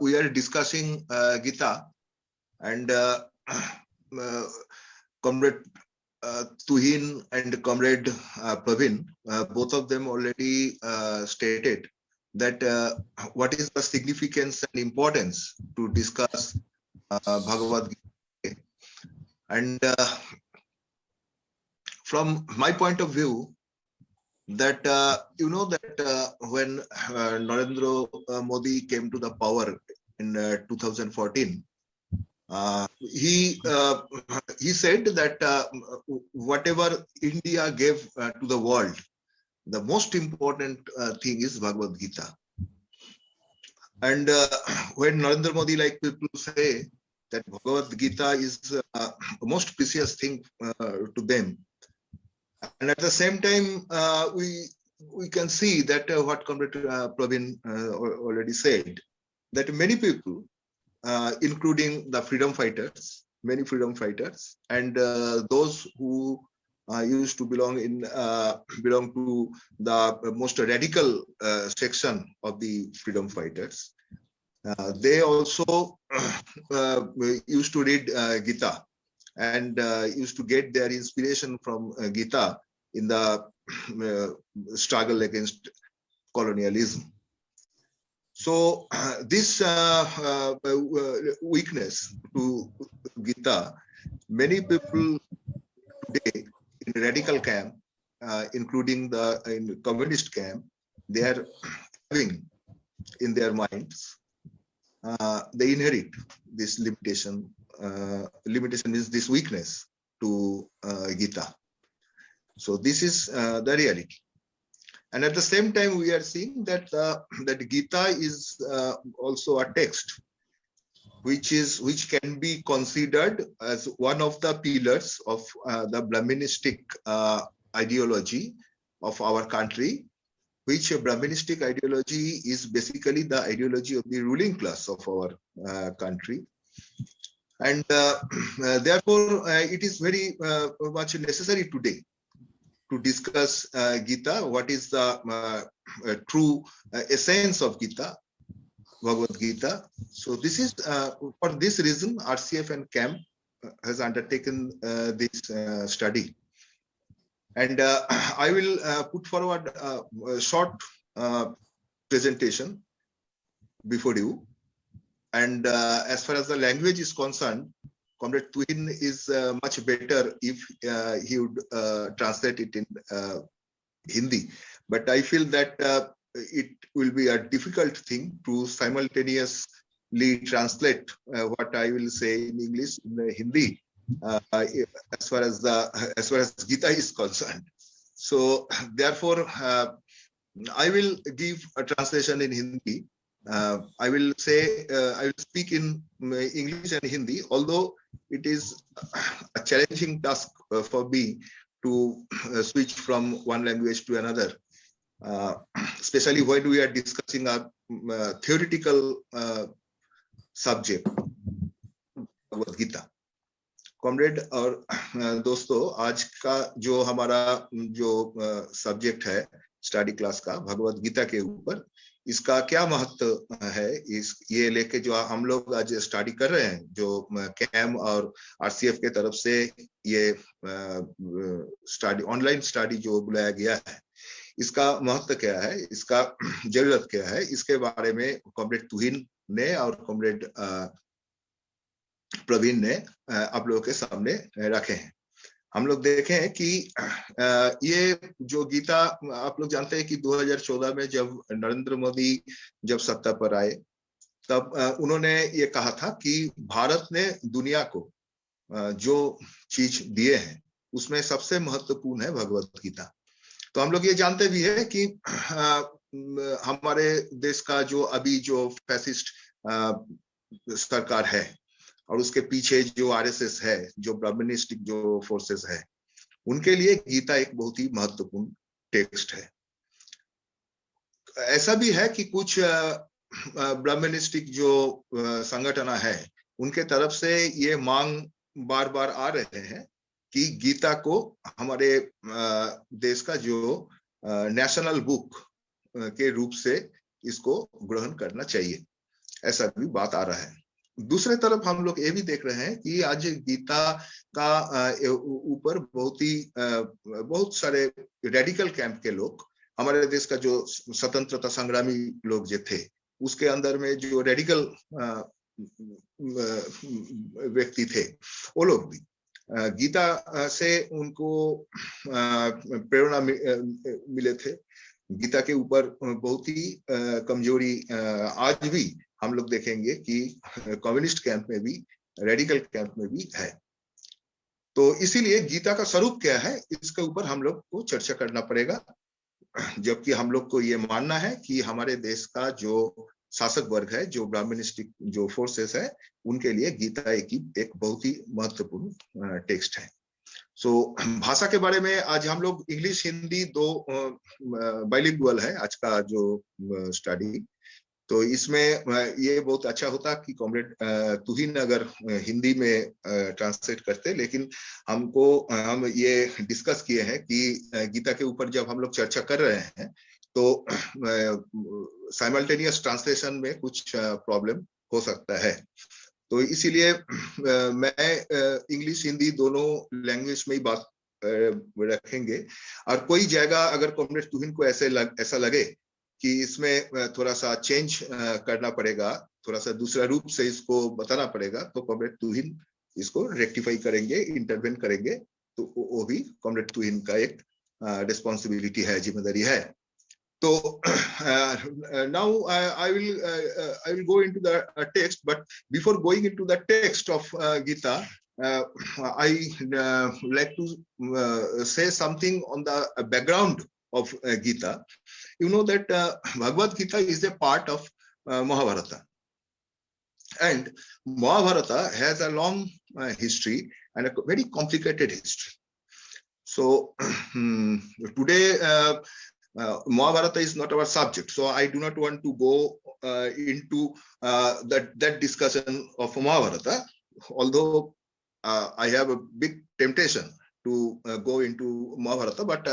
we are discussing Gita, and Comrade Tuhin and Comrade Praveen, both of them already stated that what is the significance and importance to discuss Bhagavad Gita. And from my point of view, that that when Narendra Modi came to the power in 2014, he said that whatever India gave to the world, the most important thing is Bhagavad Gita. And when Narendra Modi, like people say that Bhagavad Gita is the most precious thing to them. And at the same time, we can see that what Comrade Praveen already said, that many people, including the freedom fighters, many freedom fighters, and those who used to belong to the most radical section of the freedom fighters, they also used to read Gita, and used to get their inspiration from Gita in the struggle against colonialism. So this weakness to Gita, many people today in radical camp, including in communist camp, they are having in their minds. They inherit this limitation. Limitation means this weakness to Gita. So this is the reality. And at the same time, we are seeing that that Gita is also a text which can be considered as one of the pillars of the Brahmanistic ideology of our country, which Brahmanistic ideology is basically the ideology of the ruling class of our country. And therefore, it is very much necessary today to discuss Gita, what is the true essence of Gita, Bhagavad Gita. So this is, for this reason, RCF and CAMP has undertaken this study. And I will put forward a short presentation before you. And as far as the language is concerned, Comrade Tuhin is much better if he would translate it in Hindi. But I feel that it will be a difficult thing to simultaneously translate what I will say in English in Hindi, as far as Gita is concerned. So therefore, I will give a translation in Hindi. I will speak in English and Hindi, although it is a challenging task for me to switch from one language to another, especially when we are discussing a theoretical subject, Bhagavad Gita. Comrade और दोस्तों, आज का जो हमारा subject है study class का भगवद गीता के ऊपर, इसका क्या महत्व है, ये लेके जो हम लोग आज स्टडी कर रहे हैं, जो कैम और आरसीएफ के तरफ से ये स्टडी, ऑनलाइन स्टडी जो बुलाया गया है, इसका महत्व क्या है, इसका जरूरत क्या है, इसके बारे में कॉमरेड तुहिन ने और कॉमरेड प्रवीण ने आप लोगों के सामने रखे हैं। हम लोग देखें कि ये जो गीता, आप लोग जानते हैं कि 2014 में जब नरेंद्र मोदी जब सत्ता पर आए, तब उन्होंने ये कहा था कि भारत ने दुनिया को जो चीज दिए हैं उसमें सबसे महत्वपूर्ण है भगवत गीता। तो हम लोग ये जानते भी है कि हमारे देश का जो अभी जो फैसिस्ट सरकार है और उसके पीछे जो आरएसएस है, जो ब्राह्मणिस्टिक जो फोर्सेस है, उनके लिए गीता एक बहुत ही महत्वपूर्ण टेक्स्ट है। ऐसा भी है कि कुछ ब्राह्मणिस्टिक जो संगठन है, उनके तरफ से ये मांग बार बार आ रहे हैं कि गीता को हमारे देश का जो नेशनल बुक के रूप से इसको ग्रहण करना चाहिए। ऐसा भी बात आ रहा है। दूसरे तरफ हम लोग ये भी देख रहे हैं कि आज गीता का ऊपर बहुत सारे रेडिकल कैंप के लोग, हमारे देश का जो स्वतंत्रता संग्रामी लोग जो थे, उसके अंदर में जो रेडिकल व्यक्ति थे, वो लोग भी गीता से उनको प्रेरणा मिले थे। गीता के ऊपर बहुत ही कमजोरी आज भी हम लोग देखेंगे कि कम्युनिस्ट कैंप में भी, रेडिकल कैंप में भी है। तो इसीलिए गीता का स्वरूप क्या है, इसके ऊपर हम लोग को चर्चा करना पड़ेगा। जबकि हम लोग को ये मानना है कि हमारे देश का जो शासक वर्ग है, जो ब्राह्मणिस्टिक जो फोर्सेस है, उनके लिए गीता एक बहुत ही महत्वपूर्ण टेक्स्ट है। भाषा के बारे में आज हम लोग इंग्लिश हिंदी दो बाइलिंगुअल है आज का जो स्टडी। तो इसमें ये बहुत अच्छा होता कि कॉमरेड तुहिन अगर हिंदी में ट्रांसलेट करते, लेकिन हम ये डिस्कस किए हैं कि गीता के ऊपर जब हम लोग चर्चा कर रहे हैं तो साइमल्टेनियस ट्रांसलेशन में कुछ प्रॉब्लम हो सकता है। तो इसीलिए मैं इंग्लिश हिंदी दोनों लैंग्वेज में ही बात रखेंगे। और कोई जगह अगर कॉमरेड तुहिन को ऐसा लगे कि इसमें थोड़ा सा चेंज करना पड़ेगा, थोड़ा सा दूसरा रूप से इसको बताना पड़ेगा, तो कॉमरेड तुहिन इसको रेक्टिफाई करेंगे, इंटरवेन करेंगे। तो वो भी कॉमरेड तुहिन का एक रिस्पॉन्सिबिलिटी है, जिम्मेदारी है। So now I will go into the text, but before going into the text of Gita, I like to say something on the background of Gita. You know that Bhagavad Gita is a part of Mahabharata, and Mahabharata has a long history and a very complicated history. So today Mahabharata is not our subject, so I do not want to go into that discussion of Mahabharata, although I have a big temptation to go into Mahabharata, but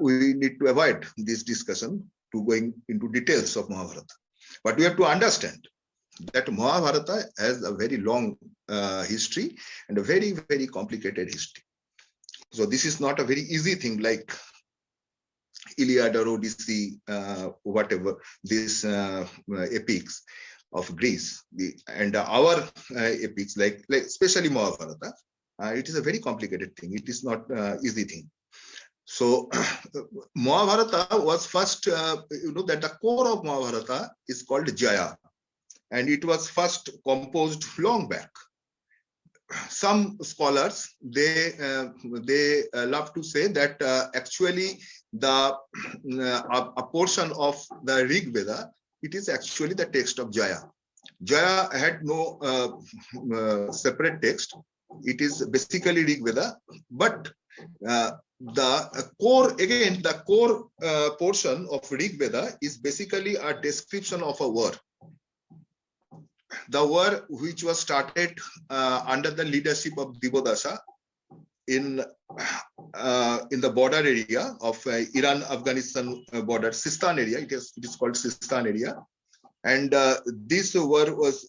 we need to avoid this discussion to going into details of Mahabharata. But we have to understand that Mahabharata has a very long history and a very, very complicated history. So this is not a very easy thing like Iliad or Odyssey, whatever, these epics of Greece, and our epics, like especially Mahabharata, it is a very complicated thing. It is not easy thing. So Mahabharata was first, you know that the core of Mahabharata is called Jaya, and it was first composed long back. Some scholars, they love to say that actually a portion of the Rig Veda, it is actually the text of Jaya. Jaya had no separate text. It is basically Rig Veda, but the core portion of Rig Veda is basically a description of a war. The war which was started under the leadership of Dibodasa in the border area of Iran-Afghanistan border, Sistan area. It is called Sistan area, and this war was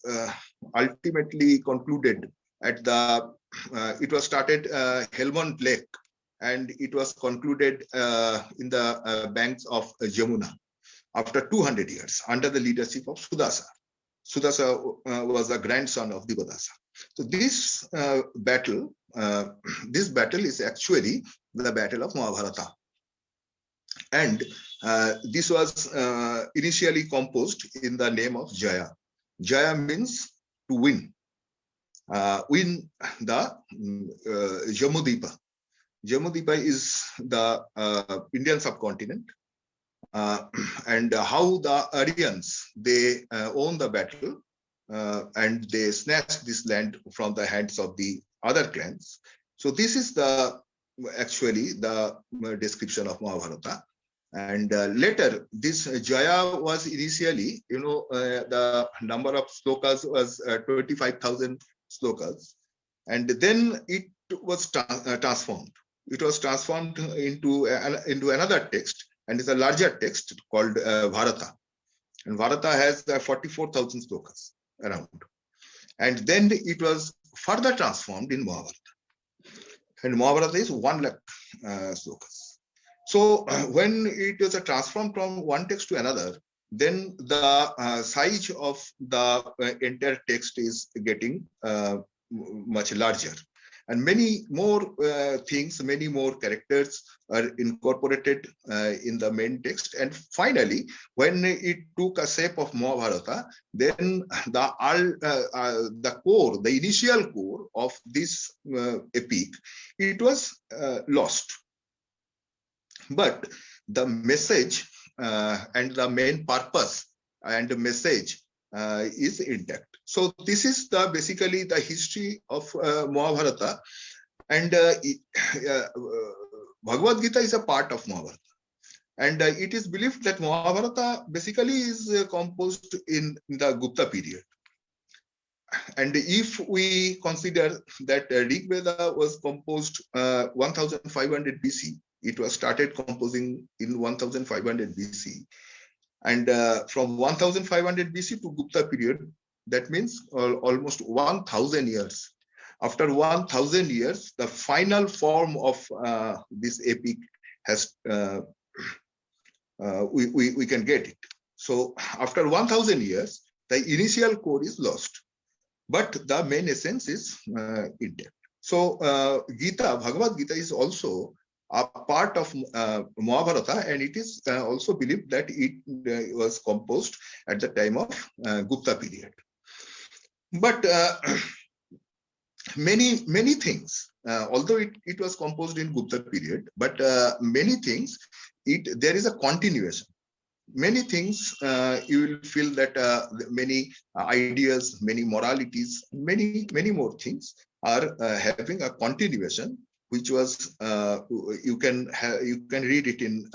ultimately concluded at the. It was started Helmand Lake, and it was concluded in the banks of Jamuna after 200 years under the leadership of Sudasa. Sudasa was the grandson of Dibodasa. So this battle is actually the battle of Mahabharata, and this was initially composed in the name of Jaya. Jaya means to win. Win the Jamudvipa. Jamudvipa is the Indian subcontinent. And how the Aryans, they won the battle and they snatched this land from the hands of the other clans. So this is actually the description of Mahabharata. And later, this Jaya was initially, the number of slokas was 25,000 slokas. And then it was transformed. It was transformed into another text, and it's a larger text called Bharata. and Bharata has 44,000 slokas around. And then it was further transformed in Mahabharata. And Mahabharata is 1 lakh slokas. So when it was transformed from one text to another, then the size of the entire text is getting much larger. And many more things, many more characters are incorporated in the main text. And finally, when it took a shape of Mahabharata, then the core, the initial core of this epic, it was lost. But the message and the main purpose and the message is intact. So this is basically the history of Mahabharata, and Bhagavad Gita is a part of Mahabharata. And it is believed that Mahabharata basically is composed in the Gupta period. And if we consider that Rig Veda was composed 1500 BC, it was started composing in 1500 BC. And from 1500 BC to Gupta period, that means almost 1000 years. After 1000 years, the final form of this epic has, we can get it. So after 1000 years, the initial core is lost, but the main essence is intact. So Gita, Bhagavad Gita is also a part of Mahabharata, and it is also believed that it was composed at the time of Gupta period. But many things, although it was composed in Gupta period, but many things, there is a continuation. Many things you will feel that many ideas, many moralities, many more things are having a continuation, which was you can read it in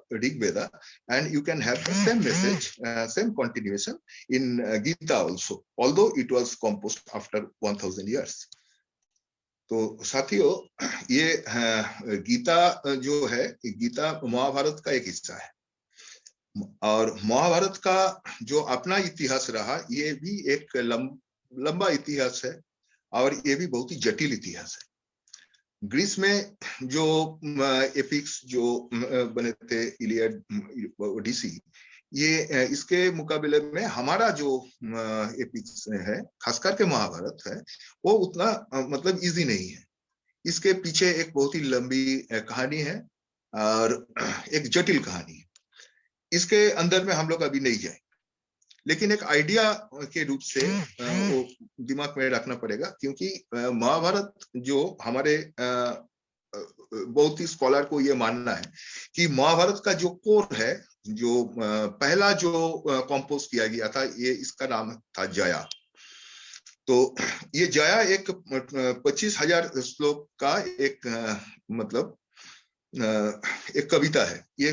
Rig Veda, and you can have the same message, same continuation in Gita also, although it was composed after 1000 years. तो साथियों, ये गीता जो है, गीता महाभारत का एक हिस्सा है, और महाभारत का जो अपना इतिहास रहा, ये भी एक लंबा इतिहास है, और ये भी बहुत ही जटिल इतिहास है. ग्रीस में जो एपिक्स जो बने थे, इलियड, ओडिसी, ये इसके मुकाबले में हमारा जो एपिक्स है, खासकर के महाभारत है, वो उतना मतलब इजी नहीं है. इसके पीछे एक बहुत ही लंबी कहानी है और एक जटिल कहानी है. इसके अंदर में हम लोग अभी नहीं जाए, लेकिन एक आइडिया के रूप से वो दिमाग में रखना पड़ेगा, क्योंकि महाभारत जो हमारे बहुत ही स्कॉलर को ये मानना है कि महाभारत का जो कोर है, जो पहला जो कंपोज किया गया था, ये इसका नाम था जया. तो ये जया एक 25,000 श्लोक का एक मतलब एक कविता है. ये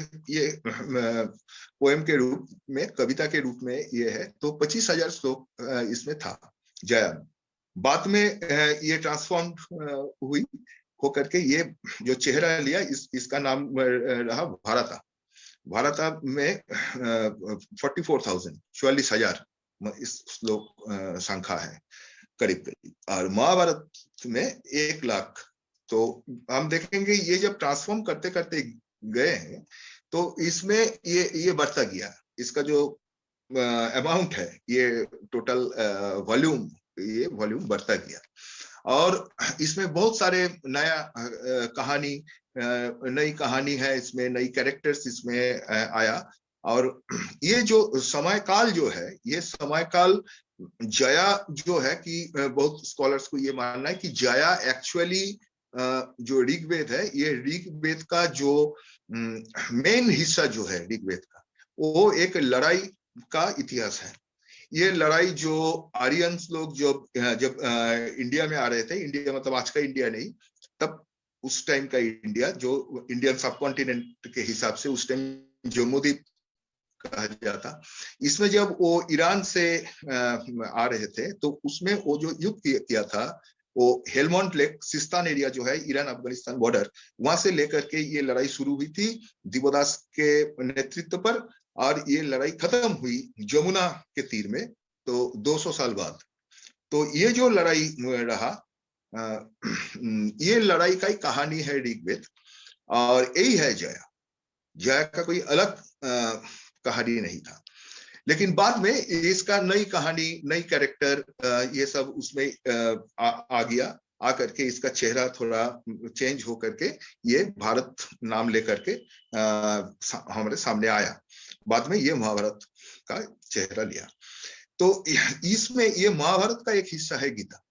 पोएम के रूप में, कविता के रूप में ये है. तो 25,000 श्लोक इसमें था जया. बाद में ये ट्रांसफॉर्म हुई होकर के ये जो चेहरा लिया, इसका नाम रहा भारता. भारता में 44,000 इस श्लोक संख्या है करीब करीब, और महाभारत में 1 लाख. तो हम देखेंगे ये जब ट्रांसफॉर्म करते करते गए हैं, तो इसमें ये बढ़ता गया. इसका जो अमाउंट है, ये टोटल वॉल्यूम, ये वॉल्यूम बढ़ता गया, और इसमें बहुत सारे नई कहानी है, इसमें नई कैरेक्टर्स इसमें आया. और ये जो समय काल जो है, ये समय काल जया जो है, कि बहुत स्कॉलर्स को ये मानना है कि जया एक्चुअली जो ऋग्वेद है, ये ऋग्वेद का जो मेन हिस्सा जो है ऋग्वेद का, वो एक लड़ाई का इतिहास है. ये लड़ाई जो आर्यंस लोग जब इंडिया में आ रहे थे, इंडिया मतलब आज का इंडिया नहीं, तब उस टाइम का इंडिया जो इंडियन सब कॉन्टिनेंट के हिसाब से उस टाइम जम्मूद्वीप कहा जाता, इसमें जब वो ईरान से आ रहे थे, तो उसमें वो जो युद्ध किया था, वो हेलमोंट लेक, सिस्तान एरिया जो है, ईरान अफगानिस्तान बॉर्डर, वहां से लेकर के ये लड़ाई शुरू हुई थी दिवोदास के नेतृत्व पर. और ये लड़ाई खत्म हुई जमुना के तीर में, तो 200 साल बाद। तो ये जो लड़ाई रहा, ये लड़ाई का ही कहानी है ऋग्वेद, और यही है जया। जया का कोई अलग कहानी नहीं था। लेकिन बाद में इसका नई कहानी, नई कैरेक्टर, ये सब उसमें आ गया। आकर के इसका चेहरा थोड़ा चेंज हो करके ये भारत नाम लेकर के हमारे सामने आया। बाद में ये महाभारत का चेहरा लिया। तो इसमें ये महाभारत का एक हिस्सा है गीता।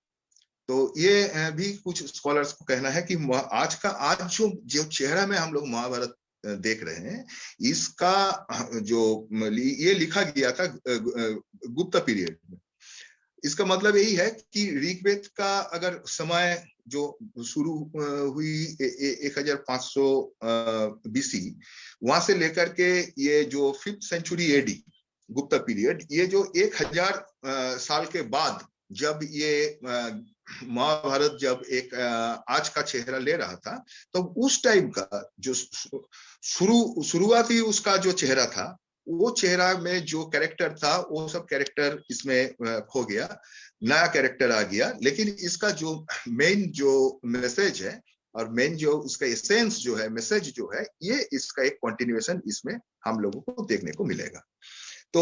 तो ये भी कुछ स्कॉलर्स को कहना है कि आज जो चेहरा में हम लोग महाभारत देख रहे हैं, इसका जो ये लिखा गया था गुप्त पीरियड में। इसका मतलब यही है कि ऋग्वेद का अगर समय जो शुरू हुई 1500 BC, वहां से लेकर के ये जो 5th सेंचुरी AD गुप्त पीरियड, ये जो 1000 साल के बाद जब ये महाभारत जब एक आज का चेहरा ले रहा था, तो उस टाइम का जो शुरुआती उसका जो चेहरा था, वो चेहरा में जो कैरेक्टर था वो सब कैरेक्टर इसमें खो गया, नया कैरेक्टर आ गया। लेकिन इसका जो मेन जो मैसेज है और मेन जो उसका एसेंस जो है, मैसेज जो है, ये इसका एक कंटिन्यूएशन इसमें हम लोगों को देखने को मिलेगा। तो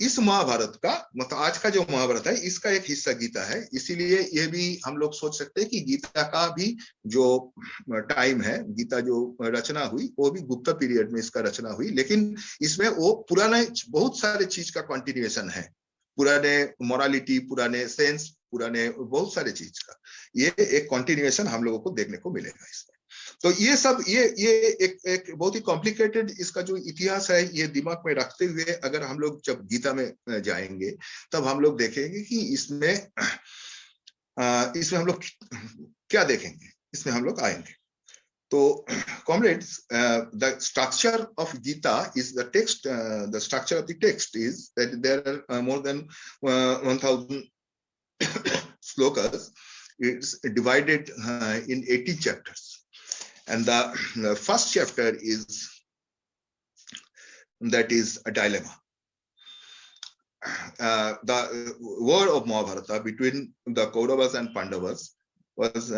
इस महाभारत का मतलब आज का जो महाभारत है, इसका एक हिस्सा गीता है। इसीलिए ये भी हम लोग सोच सकते हैं कि गीता का भी जो टाइम है, गीता जो रचना हुई वो भी गुप्त पीरियड में इसका रचना हुई। लेकिन इसमें वो पुराने बहुत सारे चीज का कंटिन्यूएशन है, पुराने मोरालिटी, पुराने सेंस, पुराने बहुत सारे चीज का ये एक कंटिन्यूएशन हम लोगों को देखने को मिलेगा इसमें। तो ये सब ये एक बहुत ही कॉम्प्लिकेटेड इसका जो इतिहास है, ये दिमाग में रखते हुए अगर हम लोग जब गीता में जाएंगे, तब हम लोग देखेंगे कि इसमें हम लोग क्या देखेंगे, इसमें हम लोग आएंगे। तो comrades, the structure of Gita is the text. The structure of the text is that there are more than 1000 slokas. It's divided in 80 chapters. And the first chapter is a dilemma. The war of Mahabharata between the Kauravas and Pandavas was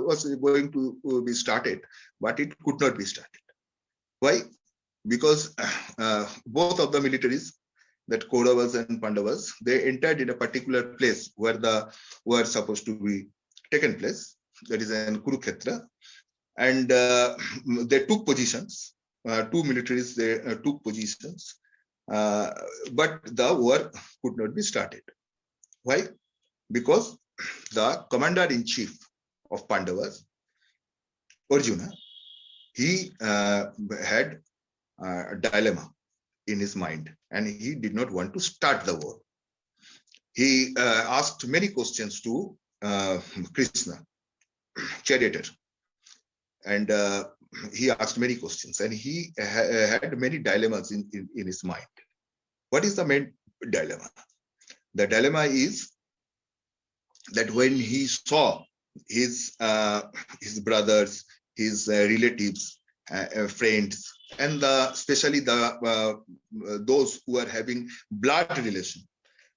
was going to be started, but it could not be started. Why? Because both of the militaries, that Kauravas and Pandavas, they entered in a particular place where the war supposed to be taken place, that is in Kurukshetra, and they took positions. Two militaries they took positions, but the war could not be started. Why? Because the commander-in-chief of Pandavas, Arjuna, he had a dilemma in his mind, and he did not want to start the war. He asked many questions to Krishna, charioteer, and he asked many questions, and he had many dilemmas in his mind. What is the main dilemma? The dilemma is that when he saw his brothers, his relatives, friends, and especially those who are having blood relation,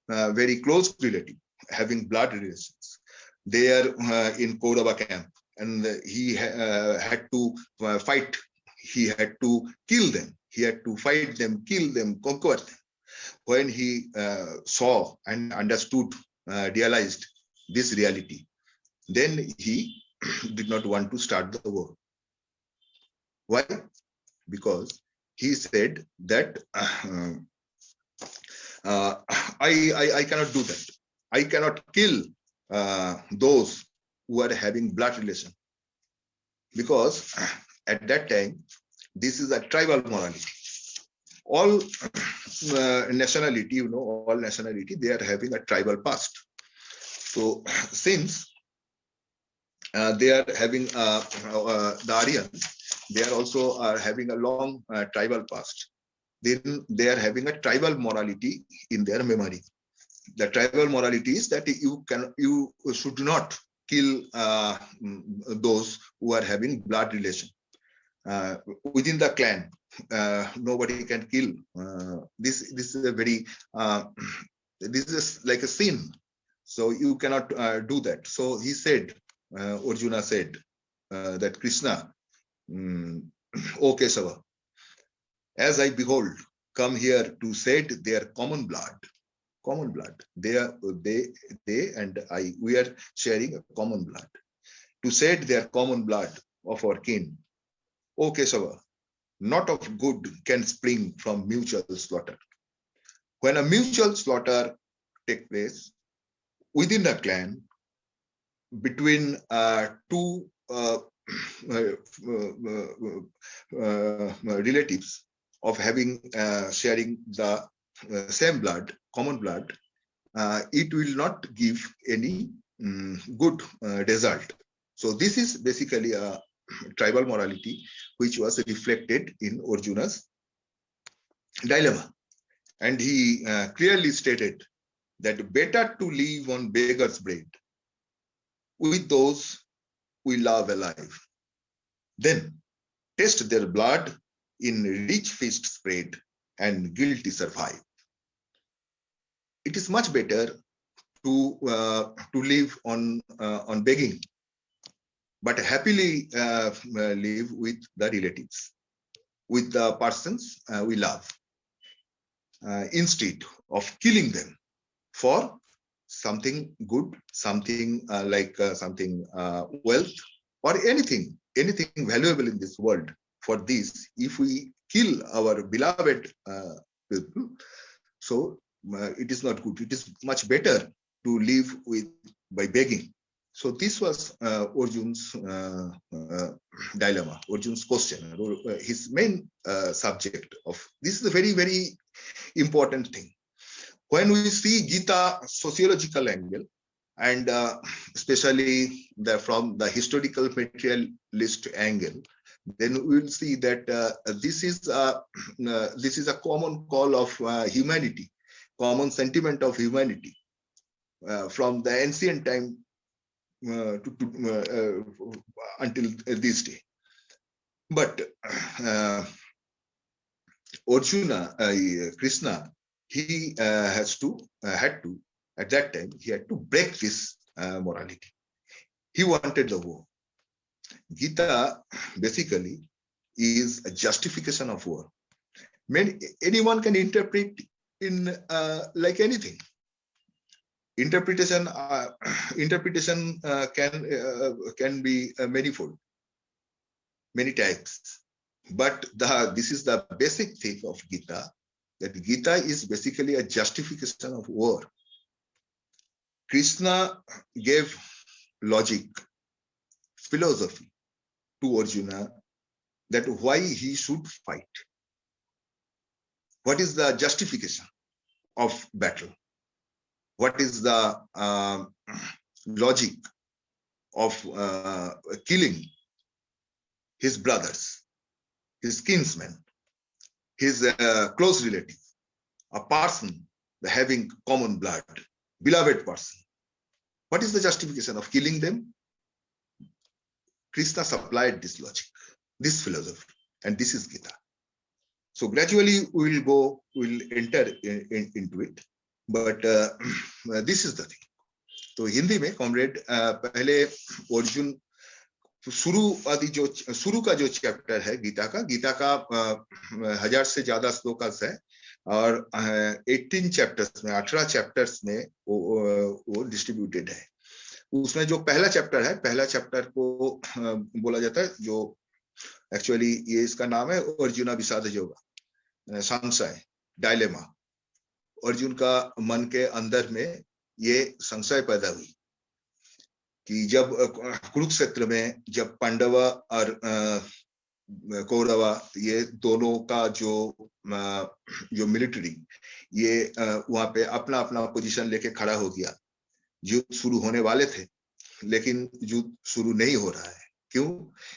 very close relative, having blood relations, they are in Kaurava camp, and he had to fight. He had to kill them. He had to fight them, kill them, conquer them. When he saw and understood, realized this reality, then he did not want to start the war. Why? Because he said that I cannot do that. I cannot kill those who are having blood relation, because at that time this is a tribal morality. All nationality, all nationality, they are having a tribal past. So since they are having the Aryans, they are also having a long tribal past. Then they are having a tribal morality in their memory. The tribal morality is that you should not kill those who are having blood relation. within the clan. Nobody can kill. This is a very this is like a sin. So you cannot do that. So he said, Arjuna said that Krishna, O Kesava, as I behold, come here to shed their common blood. Common blood. They and I, we are sharing a common blood. To shed their common blood of our kin. O Kesava, not of good can spring from mutual slaughter. When a mutual slaughter takes place within a clan between two relatives of having sharing the same blood, common blood, it will not give any good result. So this is basically a tribal morality which was reflected in Arjuna's dilemma. And he clearly stated that better to live on beggar's bread with those we love alive, then taste their blood in rich feast spread and guilty survive. It is much better to live on begging, but happily live with the relatives, with the persons we love, instead of killing them for something good, something something wealth, or anything valuable in this world. For this, if we kill our beloved people, so it is not good. It is much better to live by begging. So this was Arjun's dilemma, Arjun's question, his main subject of this is a very, very important thing. When we see Gita sociological angle, and especially from the historical materialist angle, then we will see that this is a common call of humanity, common sentiment of humanity from the ancient time until this day. But Arjuna, Krishna, he had to at that time he had to break this morality. He wanted the war. Gita basically is a justification of war. Anyone can interpret in like anything. Interpretation can be manifold, many types. But this is the basic thing of Gita, that Gita is basically a justification of war. Krishna gave logic, philosophy to Arjuna that why he should fight. What is the justification of battle? What is the logic of killing his brothers, his kinsmen, his close relative, a person having common blood, beloved person? What is the justification of killing them? Krishna supplied this logic, this philosophy, and this is Gita. So gradually we'll enter into it, but this is the thing. तो हिंदी में comrade पहले अर्जुन शुरू का जो chapter है गीता का 1000 से ज्यादा श्लोकास है और 18 चैप्टर्स में 18 चैप्टर्स में वो डिस्ट्रीब्यूटेड है. उसमें जो पहला चैप्टर को बोला जाता है, जो एक्चुअली ये इसका नाम है अर्जुना विषाद योगा, संशय, डायलेमा. अर्जुन का मन के अंदर में ये संशय पैदा हुई कि जब कुरुक्षेत्र में जब पांडव और कौरव ये दोनों का जो मिलिट्री ये वहां पे अपना अपना पोजीशन लेके खड़ा हो गया. युद्ध शुरू होने वाले थे लेकिन युद्ध शुरू नहीं हो रहा है. क्यों?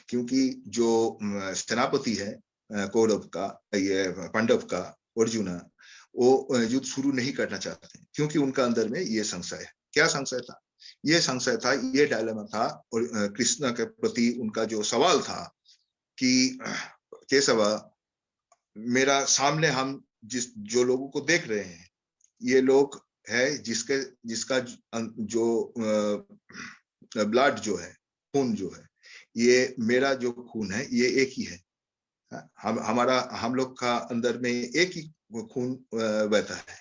क्योंकि जो सेनापति है कौरव का, ये पांडव का, अर्जुना, वो युद्ध शुरू नहीं करना चाहते क्योंकि उनका अंदर में ये संशय है. क्या संशय था? ये संशय था, ये डायलेमा था, और कृष्ण के प्रति उनका जो सवाल था कि केशव, मेरा सामने हम जो लोगों को देख रहे हैं, ये लोग है जिसका जो ब्लड जो है, खून जो है, ये मेरा जो खून है ये एक ही है। हम लोग का अंदर में एक ही खून बहता है।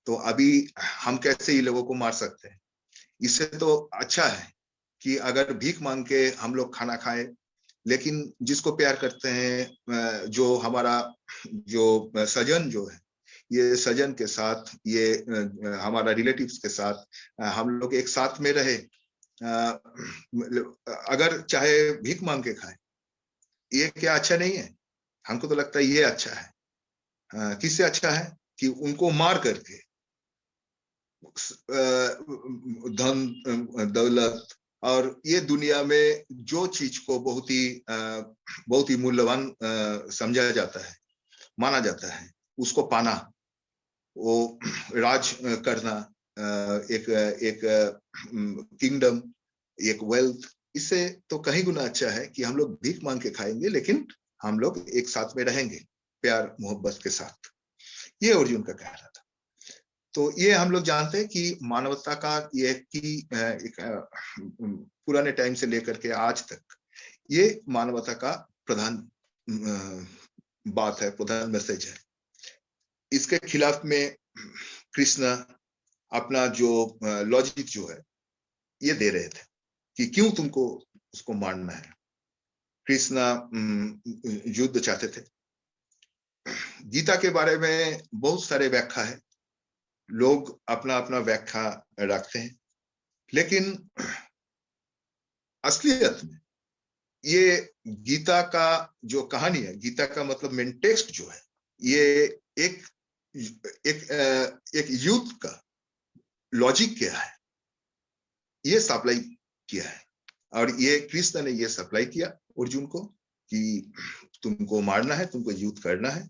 तो अभी हम कैसे ये लोगों को मार सकते हैं? इससे तो अच्छा है कि अगर भीख मांग के हम लोग खाना खाएं, लेकिन जिसको प्यार करते हैं, जो हमारा जो सजन जो है, ये सजन के साथ, ये हमारा रिलेटिव्स के साथ हम लोग एक साथ में रहे, अगर चाहे भीख मांग के खाए, ये क्या अच्छा नहीं है? हमको तो लगता है ये अच्छा है। किससे अच्छा है? कि उनको मार करके धन दौलत और ये दुनिया में जो चीज को बहुत ही मूल्यवान समझा जाता है, माना जाता है, उसको पाना, वो राज करना, एक एक किंगडम, एक वेल्थ, इससे तो कहीं गुना अच्छा है कि हम लोग भीख मांग के खाएंगे, लेकिन हम लोग एक साथ में रहेंगे प्यार मोहब्बत के साथ। ये अर्जुन का कहना था। तो ये हम लोग जानते हैं कि मानवता का ये एक पुराने टाइम से लेकर के आज तक ये मानवता का प्रधान बात है, प्रधान मैसेज है। इसके खिलाफ में कृष्ण अपना जो लॉजिक जो है ये दे रहे थे कि क्यों तुमको उसको मारना है। कृष्ण युद्ध चाहते थे। गीता के बारे में बहुत सारे व्याख्या है, लोग अपना अपना व्याख्या रखते हैं, लेकिन असलियत में ये गीता का जो कहानी है, गीता का मतलब मेन टेक्स्ट जो है, ये एक युद्ध का लॉजिक क्या है ये सप्लाई किया है। और ये कृष्ण ने ये सप्लाई किया अर्जुन को कि तुमको मारना है, तुमको युद्ध करना है,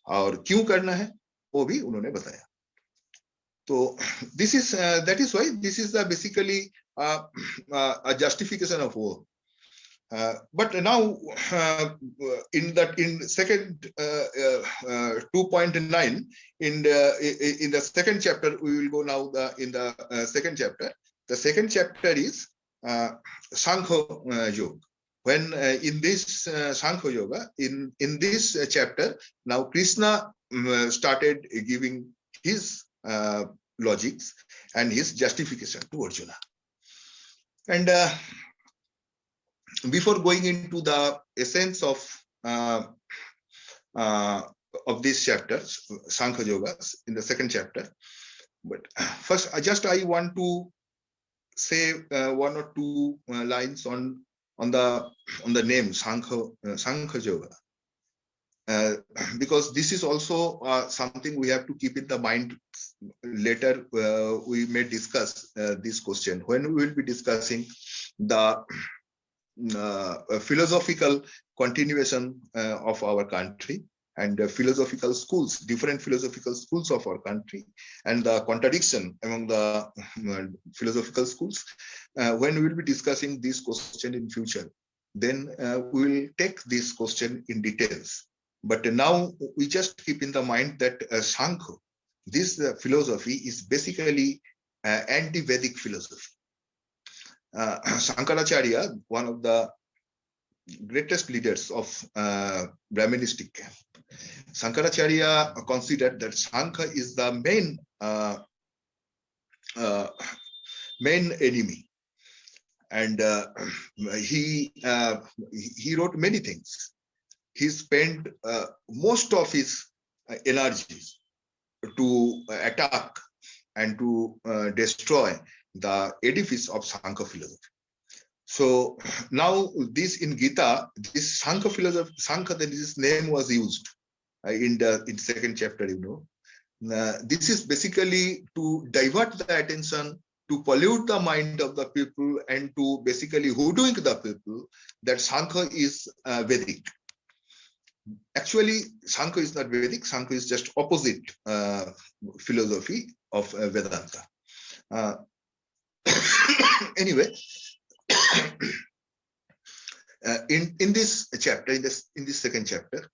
और क्यों करना है वो भी उन्होंने बताया। तो this is that is why this is the basically a justification of war. But now in second 2.9 in the second chapter, we will go now in the second chapter. The second chapter is Sankhya Yoga. When in this Sankhya Yoga, in this chapter, now Krishna started giving his logics and his justification to Arjuna. And before going into the essence of this chapter, Sankhya Yogas, in the second chapter, but first, I want to say one or two lines on the name Sankhya Yoga. Because this is also something we have to keep in the mind. Later we may discuss this question when we will be discussing the philosophical continuation of our country and philosophical schools, different philosophical schools of our country, and the contradiction among the philosophical schools. When we will be discussing this question in future, then we will take this question in details. But now we just keep in the mind that Sankhya, this philosophy is basically anti-Vedic philosophy. Shankaracharya, one of the greatest leaders of Brahmanistic camp, Shankaracharya considered that Sankhya is the main enemy, and he wrote many things. He spent most of his energies to attack and to destroy the edifice of Sankhya philosophy. So now this in Gita, this Sankhya philosophy, Sankhya, this name was used in second chapter, this is basically to divert the attention, to pollute the mind of the people, and to basically hoodwink the people that Sankhya is Vedic. Actually, Sankhya is not Vedic. Sankhya is just opposite philosophy of Vedanta. Anyway, in this chapter, in this second chapter,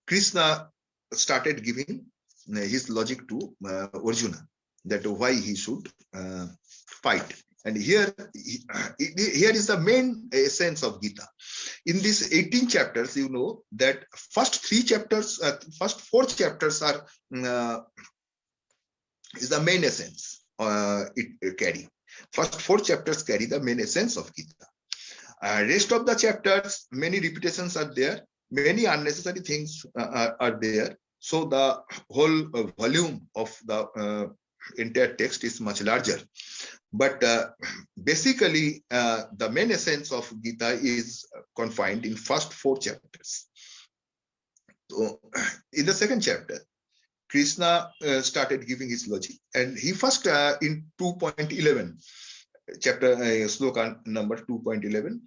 Krishna started giving his logic to Arjuna, that why he should fight. And here is the main essence of Gita. In these 18 chapters, you know that first 4 chapters are is the main essence. It carry. First 4 chapters carry the main essence of Gita. Rest of the chapters, many repetitions are there, many unnecessary things are there. So the whole volume of the entire text is much larger. But basically, the main essence of Gita is confined in first 4 chapters. So, in the second chapter, Krishna started giving his logic, and he first in 2.11 chapter, sloka number 2.11,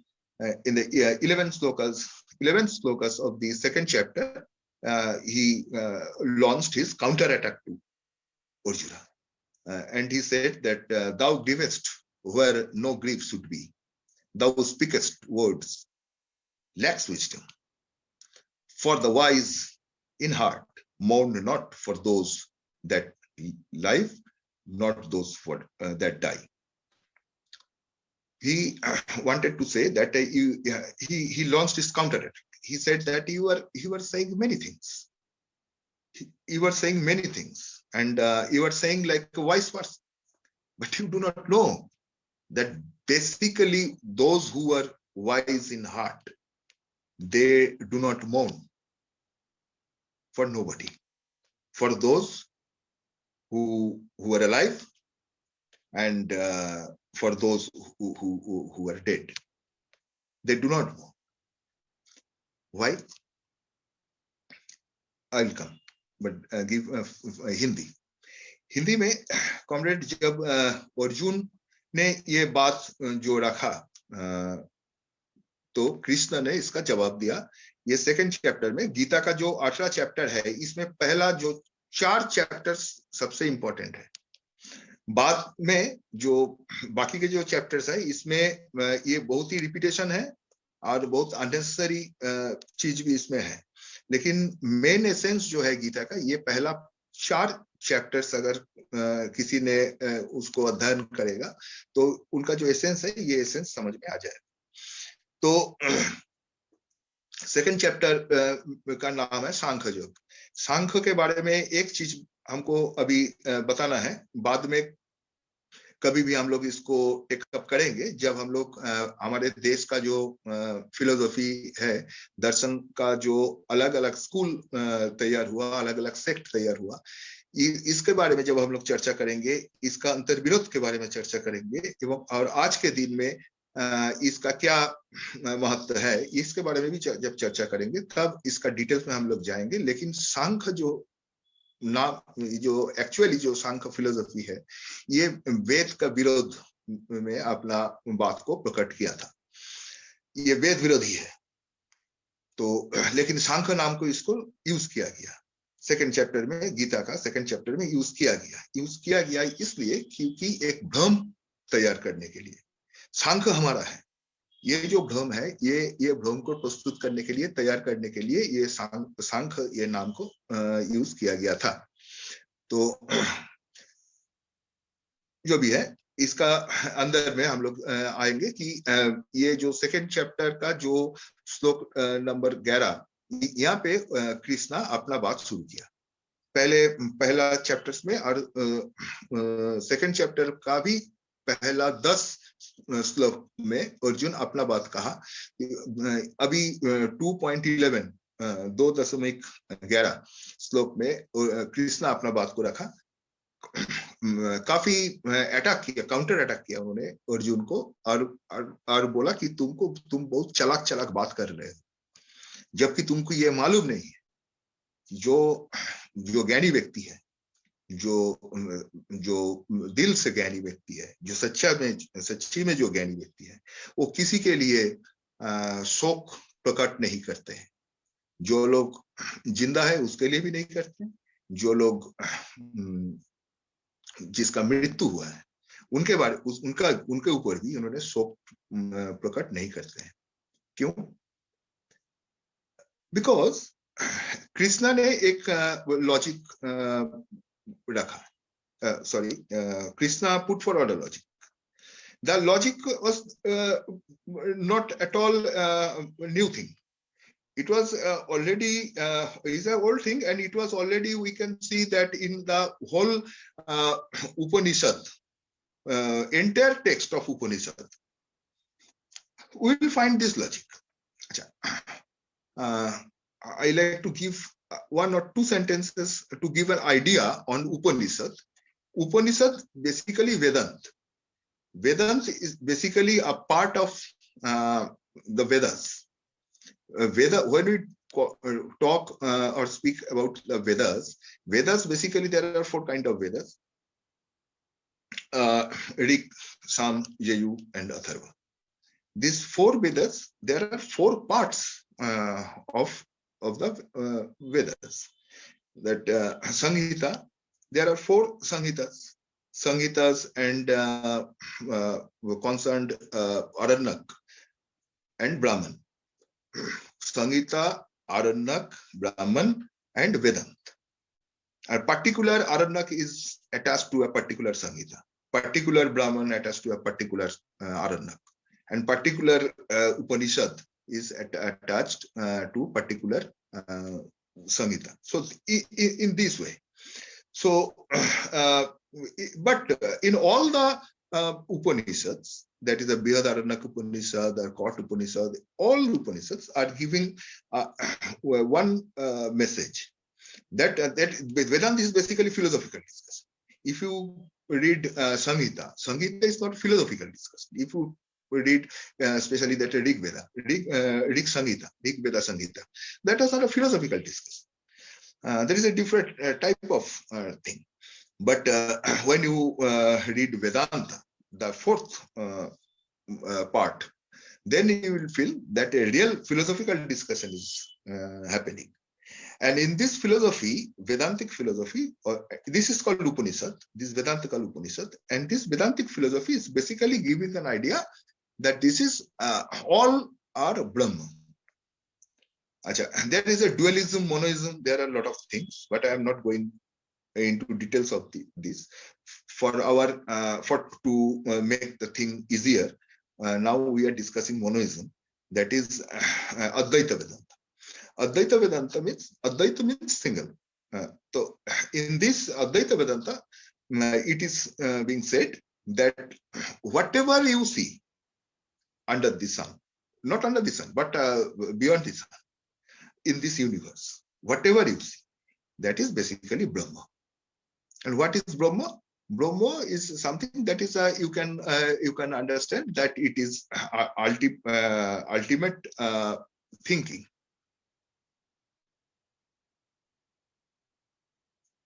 in the 11 slokas of the second chapter, he launched his counterattack to Arjuna. And he said that thou givest where no grief should be. Thou speakest words, lacks wisdom. For the wise in heart mourn not for those that live, not those for that die. He wanted to say that he launched his counterattack. He said that you were saying many things. You were saying many things, and you are saying like vice versa, but you do not know that basically those who are wise in heart, they do not mourn for nobody, for those who are alive, and for those who are dead, they do not mourn. Why? I'll come, but give Hindi में comrade जब अर्जुन ने ये बात जो रखा, तो कृष्ण ने इसका जवाब दिया। ये सेकंड चैप्टर में, गीता का जो 18 चैप्टर है, इसमें पहला जो 4 चैप्टर्स सबसे इंपॉर्टेंट है। बाद में जो बाकी के जो चैप्टर्स है, इसमें ये बहुत ही रिपीटेशन है और बहुत अननेसेसरी चीज भी इसमें है, लेकिन मेन एसेंस जो है गीता का, ये पहला 4 चैप्टर्स अगर किसी ने उसको अध्ययन करेगा तो उनका जो एसेंस है, ये एसेंस समझ में आ जाएगा। तो सेकंड चैप्टर का नाम है सांख्य योग। सांख्य के बारे में एक चीज हमको अभी बताना है, बाद में कभी भी हम लोग इसको टेकअप करेंगे, जब हम लोग हमारे देश का जो फिलोसॉफी है, दर्शन का जो अलग अलग स्कूल तैयार हुआ, अलग अलग सेक्ट तैयार हुआ, इसके बारे में जब हम लोग चर्चा करेंगे, इसका अंतर्विरोध के बारे में चर्चा करेंगे, एवं और आज के दिन में इसका क्या महत्व है, इसके बारे में भी जब चर्चा करेंगे, तब इसका डिटेल्स में हम लोग जाएंगे। लेकिन सांख्य जो एक्चुअली जो सांख्य फिलोसॉफी है, ये वेद का विरोध में अपना बात को प्रकट किया था। ये वेद विरोधी है, तो लेकिन सांख्य नाम को इसको यूज किया गया सेकंड चैप्टर में, गीता का सेकंड चैप्टर में यूज किया गया इसलिए क्योंकि एक भ्रम तैयार करने के लिए। सांख्य हमारा है, ये जो भ्रम है, ये भ्रम को प्रस्तुत करने के लिए, तैयार करने के लिए ये सांख्य ये नाम को यूज किया गया था। तो जो भी है, इसका अंदर में हम लोग आएंगे कि ये जो सेकंड चैप्टर का जो श्लोक नंबर 11, यहाँ पे कृष्णा अपना बात शुरू किया। पहला चैप्टर्स में और सेकंड चैप्टर का भी पहला 10 श्लोक में अर्जुन अपना बात कहा। अभी 2.11 2.11 श्लोक में कृष्णा अपना बात को रखा। काफी अटैक किया, काउंटर अटैक किया उन्होंने अर्जुन को, और बोला कि तुम बहुत चालाक बात कर रहे हो, जबकि तुमको ये मालूम नहीं है, जो ज्ञानी व्यक्ति है, जो दिल से ज्ञानी व्यक्ति है, जो सच्ची में जो ज्ञानी व्यक्ति है, वो किसी के लिए शोक प्रकट नहीं करते हैं। जो लोग जिंदा है उसके लिए भी नहीं करते, जो लोग जिसका मृत्यु हुआ है उनके ऊपर भी उन्होंने शोक प्रकट नहीं करते हैं। क्यों? Because कृष्णा ने एक लॉजिक रखा, Krishna put forward a logic. The logic was not at all new thing. It was already is an old thing, and it was already, we can see that in the whole Upanishad, entire text of Upanishad, we will find this logic. I like to give one or two sentences to give an idea on Upanishad. Upanishad basically Vedant. Vedant is basically a part of the Vedas. Veda, when we talk or speak about the Vedas basically there are 4 kinds of Vedas: Rig, Sam, Yayu, and Atharva. These 4 Vedas, there are 4 parts of the Vedas. That Sanghita, there are 4 Sanghitas and concerned Aranyak and Brahman. Sanghita, Aranyak, Brahman, and Vedant. A particular Aranyak is attached to a particular Sanghita. Particular Brahman attached to a particular Aranyak. And particular Upanishad is attached to particular Sanghita. So in this way. So, but in all the Upanishads, that is the Brihadaranyaka Upanishad or Kot Upanishad, all Upanishads are giving one message. That Vedanta is basically philosophical discussion. If you read Samhita, Samhita is not philosophical discussion. If you read especially that Rig Veda, Rig Samhita, Rig Veda Samhita, that is not a philosophical discussion. There is a different type of thing. But when you read Vedanta, the 4th part, then you will feel that a real philosophical discussion is happening. And in this philosophy, Vedantic philosophy, this is called Upanishad, this Vedantical Upanishad, and this Vedantic philosophy is basically giving an idea that this is all are Brahma. There is a dualism, monoism, there are a lot of things, but I am not going into details of this. For to make the thing easier, now we are discussing monoism, that is Advaita Vedanta. Advaita Vedanta means single. So in this Advaita Vedanta, it is being said that whatever you see under the sun, not under the sun, but beyond the sun, in this universe, whatever you see, that is basically Brahma. And what is Brahma? Brahma is something that is you can understand that it is ultimate thinking.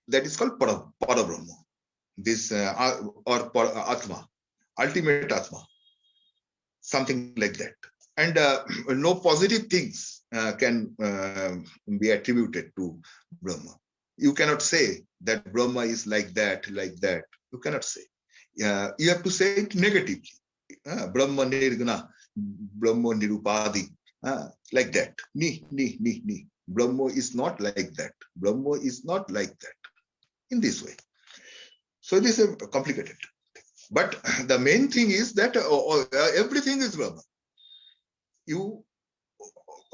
That is called Para Brahma. This or Atma, ultimate Atma, something like that. And no positive things can be attributed to Brahma. You cannot say that Brahma is like that, like that. You cannot say. You have to say it negatively. Brahma Nirguna, Brahma Nirupadi, like that. Ni. Brahma is not like that. Brahma is not like that. In this way. So this is complicated. But the main thing is that everything is Brahma. You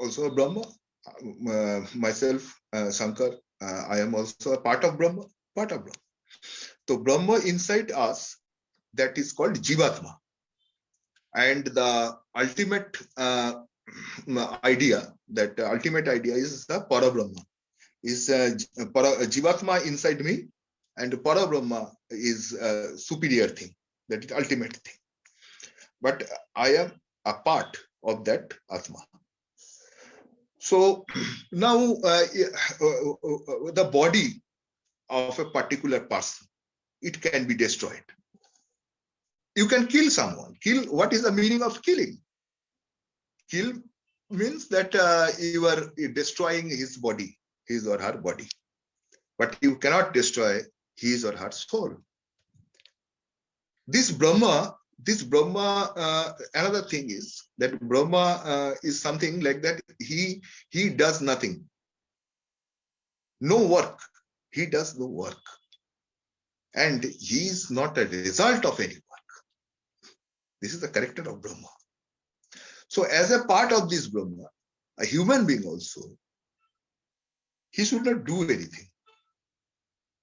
also a Brahma. Myself, Shankar, I am also a part of Brahma. So Brahma inside us, that is called Jivatma. And the ultimate idea is the Para Brahma. Is Jivatma inside me, and Para Brahma is a superior thing, that is ultimate thing. But I am a part of that Atma. So now the body of a particular person, it can be destroyed. You can kill someone. Kill, what is the meaning of killing? Kill means that you are destroying his body, his or her body. But you cannot destroy his or her soul. This Brahma this Brahma, another thing is that Brahma is something like that. He does nothing, no work. He does no work, and he is not a result of any work. This is the character of Brahma. So as a part of this Brahma, a human being also, he should not do anything.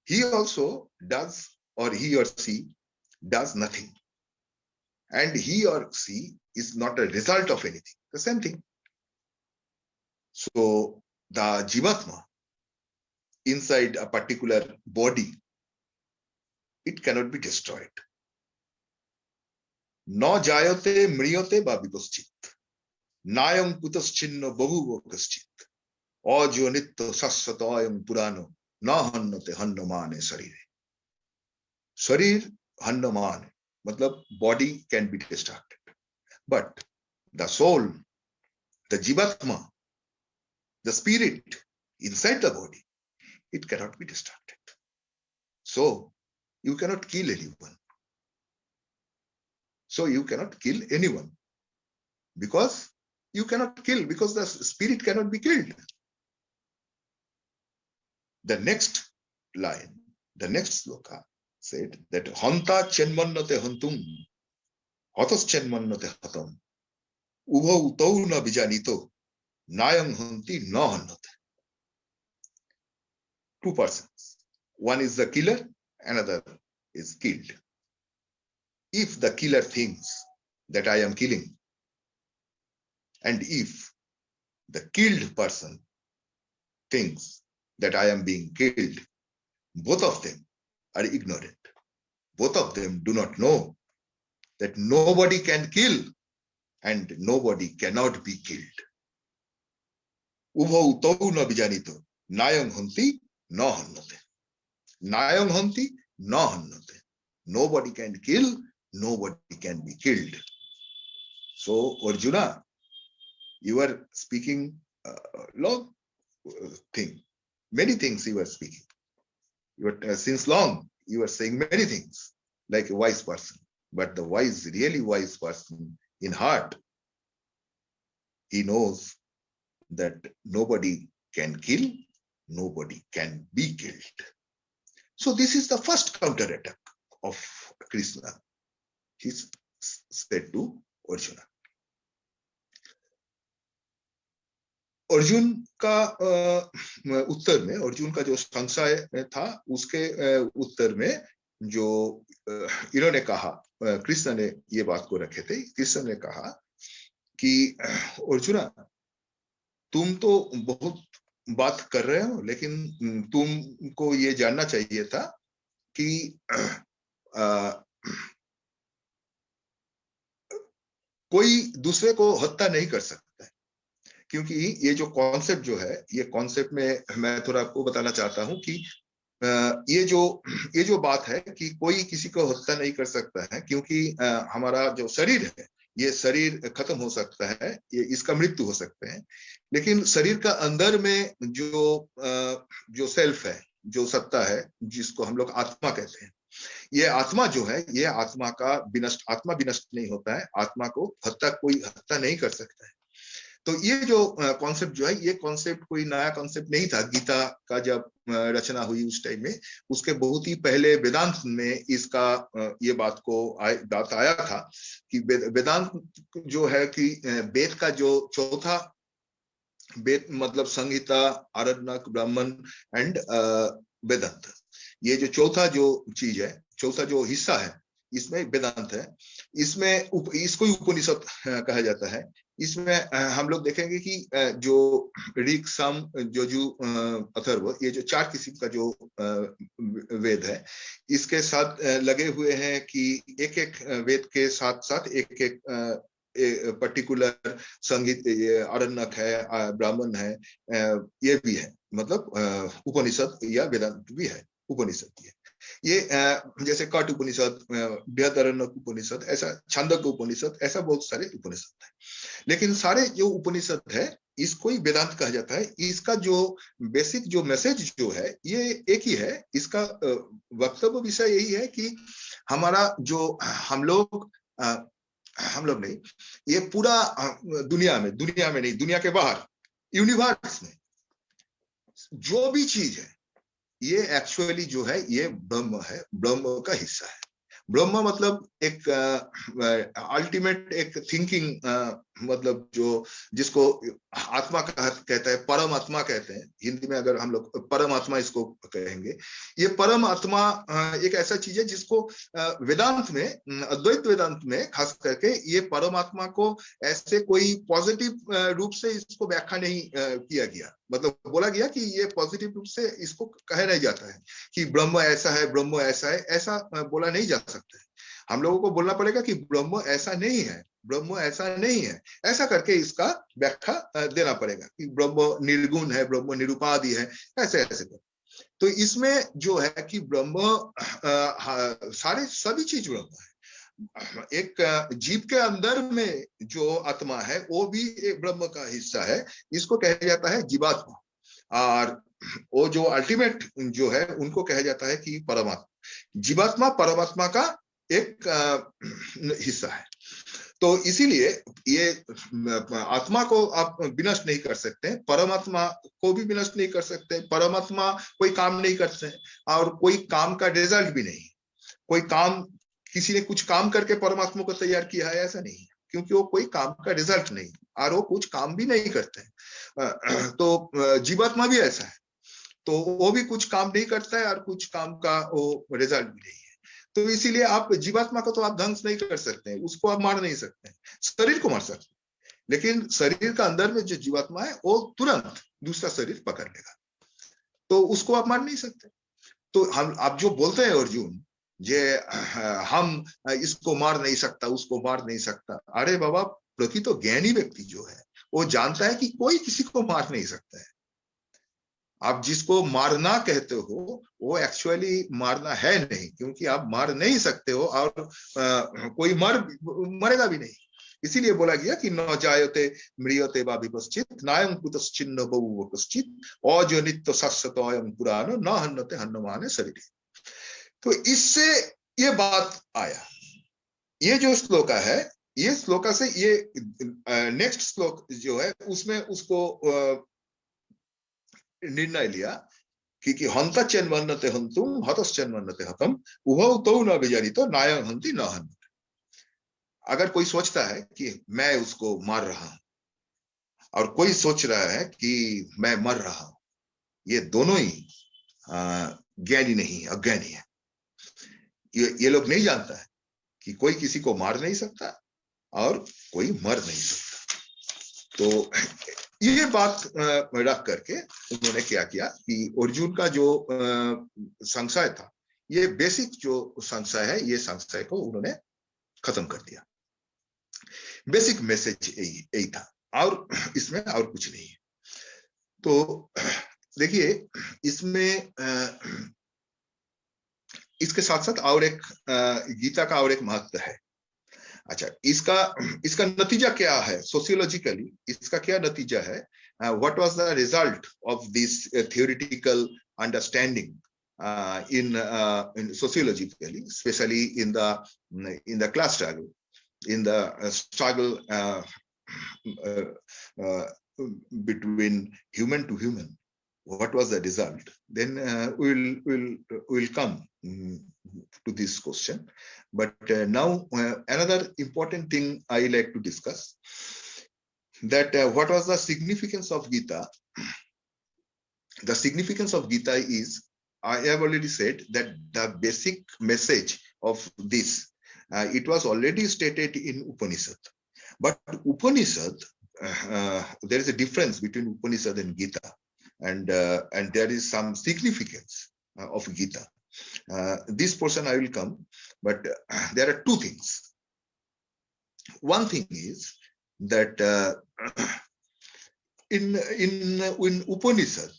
He also does, or he or she does nothing. And he or she is not a result of anything. The same thing. So the Jivatma inside a particular body, it cannot be destroyed. Na jayate mriyate ba vipaschit. Nayam putaschinno bahuva kaschit. Ajo nitto sasvatayam purano. Na hannate hannamane sarire. Sarir hannamane. Matlab body can be destructed. But the soul, the Jivatma, the spirit inside the body, it cannot be destructed. So you cannot kill anyone. So you cannot kill anyone. Because you cannot kill, because the spirit cannot be killed. The next line, the next sloka said that hanta chenmannate hantum, hatas chenmannate hatam, ubhau tau na bijanito, nayam hanti na hannate. Two persons. One is the killer, another is killed. If the killer thinks that I am killing, and if the killed person thinks that I am being killed, both of them are ignorant. Both of them do not know that nobody can kill and nobody cannot be killed. Ubhau tau na bijanito, nayam hanti na hannate. Nayam hanti na hannate. Nobody can kill, nobody can be killed. So Arjuna, you are speaking long thing. Many things you are speaking. You are, since long, you are saying many things like a wise person. But the wise, really wise person in heart, he knows that nobody can kill, nobody can be killed. So this is the first counterattack of Krishna. He said to Arjuna. Arjun का उत्तर में, अर्जुन का जो संशय था उसके उत्तर में जो इन्होंने कहा, कृष्ण ने ये बात को रखे थे। कृष्ण ने कहा कि अर्जुना, तुम तो बहुत बात कर रहे हो, लेकिन तुमको ये जानना चाहिए था कि कोई दूसरे को हत्या नहीं कर सकता है। क्योंकि ये जो कॉन्सेप्ट जो है, ये कॉन्सेप्ट में मैं थोड़ा आपको बताना चाहता हूं कि ये जो बात है कि कोई किसी को हत्या नहीं कर सकता है, क्योंकि हमारा जो शरीर है, ये शरीर खत्म हो सकता है, ये इसका मृत्यु हो सकता है, लेकिन शरीर का अंदर में जो सेल्फ है, जो सत्ता है, जिसको हम लोग आत्मा कहते हैं, ये आत्मा जो है, ये आत्मा का विनष्ट, आत्मा विनष्ट नहीं होता है। आत्मा को कोई हत्या नहीं कर सकता है। तो ये जो कॉन्सेप्ट जो है, ये कॉन्सेप्ट कोई नया कॉन्सेप्ट नहीं था। गीता का जब रचना हुई उस टाइम में, उसके बहुत ही पहले वेदांत में इसका ये बात आया था कि वेदांत जो है कि वेद का जो चौथा वेद, मतलब संहिता, आरण्यक, ब्राह्मण एंड वेदांत, ये जो चौथा जो चीज है, चौथा जो हिस्सा है, इसमें वेदांत है। इसमें इसको उपनिषद कहा जाता है। इसमें हम लोग देखेंगे कि जो ऋग, साम, यजु, अथर्व, ये जो चार किस्म का जो वेद है, इसके साथ लगे हुए हैं कि एक एक वेद के साथ साथ एक एक पर्टिकुलर संगीत, आरण्यक है, ब्राह्मण है, ये भी है, मतलब उपनिषद या वेदांत भी है, उपनिषद भी है। ये जैसे कट उपनिषद, बृहदारण्यक उपनिषद, ऐसा छांदोग्य उपनिषद, ऐसा बहुत सारे उपनिषद है। लेकिन सारे जो उपनिषद है, इसको ही वेदांत कहा जाता है। इसका जो बेसिक जो मैसेज जो है, ये एक ही है। इसका वक्तव्य विषय यही है कि हमारा जो, हम लोग हम लोग नहीं, ये पूरा दुनिया में नहीं, दुनिया के बाहर यूनिवर्स में जो भी चीज है ये एक्चुअली जो है ये ब्रह्म है, ब्रह्म का हिस्सा है। ब्रह्म मतलब एक अल्टीमेट एक थिंकिंग, मतलब जो जिसको आत्मा कहते हैं, परम आत्मा कहते हैं हिंदी में, अगर हम लोग परम आत्मा इसको कहेंगे। ये परम आत्मा एक ऐसा चीज है जिसको वेदांत में, अद्वैत वेदांत में खास करके ये परमात्मा को ऐसे कोई पॉजिटिव रूप से इसको व्याख्या नहीं किया गया, मतलब बोला गया कि ये पॉजिटिव रूप से इसको कहा नहीं जाता है कि ब्रह्म ऐसा है, ब्रह्म ऐसा है, ऐसा बोला नहीं जा सकता है। हम लोगों को बोलना पड़ेगा कि ब्रह्म ऐसा नहीं है, ब्रह्म ऐसा नहीं है, ऐसा करके इसका व्याख्या देना पड़ेगा कि ब्रह्म निर्गुण है, ब्रह्म निरुपाधि है, ऐसे ऐसे कर। तो इसमें जो है कि ब्रह्म सारे सभी चीज ब्रह्म है। एक जीव के अंदर में जो आत्मा है वो भी एक ब्रह्म का हिस्सा है, इसको कहा जाता है जीवात्मा, और वो जो अल्टीमेट जो है उनको कहा जाता है कि परमात्मा। जीवात्मा परमात्मा का एक हिस्सा है। तो इसीलिए ये आत्मा को आप विनष्ट नहीं कर सकते, परमात्मा को भी विनष्ट नहीं कर सकते। परमात्मा कोई काम नहीं करते और कोई काम का रिजल्ट भी नहीं। कोई काम, किसी ने कुछ काम करके परमात्मा को तैयार किया है ऐसा नहीं है, क्योंकि वो कोई काम का रिजल्ट नहीं और वो कुछ काम भी नहीं करते। तो जीवात्मा भी ऐसा है, तो वो भी कुछ काम नहीं करता है और कुछ काम का वो रिजल्ट भी नहीं है। तो इसीलिए आप जीवात्मा को तो आप ध्वंस नहीं कर सकते, उसको आप मार नहीं सकते। शरीर को मार सकते, लेकिन शरीर का अंदर में जो जीवात्मा है वो तुरंत दूसरा शरीर पकड़ लेगा, तो उसको आप मार नहीं सकते। तो हम, आप जो बोलते हैं अर्जुन, जे हम इसको मार नहीं सकता, उसको मार नहीं सकता, अरे बाबा, प्रकृत तो ज्ञानी व्यक्ति जो है वो जानता है कि कोई किसी को मार नहीं सकता है। आप जिसको मारना कहते हो वो एक्चुअली मारना है नहीं, क्योंकि आप मार नहीं सकते हो और कोई मरेगा भी नहीं। इसीलिए बोला गया कि न जायते म्रियते वा विपश्चित नायं कुतश्चिन्न बहु कश्चित अजनित शाश्वतोऽयं पुराणो न हन्यते हन्यमाने शरीरे। तो इससे ये बात आया। ये जो श्लोक है, ये श्लोक से ये नेक्स्ट श्लोक जो है उसमें उसको निर्णय लिया कि हंता चेन्वन्नते हंतुम हतश्चेन्वन्नते हतम उभौ तौ न विजानीतो नायं हन्ति न हन्यते। अगर कोई सोचता है कि मैं उसको मार रहा हूं और कोई सोच रहा है कि मैं मर रहा हूं, ये दोनों ही ज्ञानी नहीं, अज्ञानी है। ये लोग नहीं जानता है कि कोई किसी को मार नहीं सकता और कोई मर नहीं सकता। तो ये बात रख करके उन्होंने क्या किया कि अर्जुन का जो संशय था, ये बेसिक जो संशय है, ये संशय को उन्होंने खत्म कर दिया। बेसिक मैसेज यही था और इसमें और कुछ नहीं है। तो देखिए, इसमें इसके साथ साथ और एक गीता का और एक महत्व है। अच्छा, इसका नतीजा क्या है सोशियोलॉजिकली, इसका क्या नतीजा है? What was the result of this theoretical understanding in sociologically, especially in the class struggle, in the struggle between human to human. What was the result? Then we'll come to this question. But now another important thing I like to discuss, that what was the significance of Gita? The significance of Gita is, I have already said that the basic message of this, it was already stated in Upanishad. But Upanishad, there is a difference between Upanishad and Gita, and there is some significance of Gita. This portion I will come, but there are two things. One thing is that in Upanishad,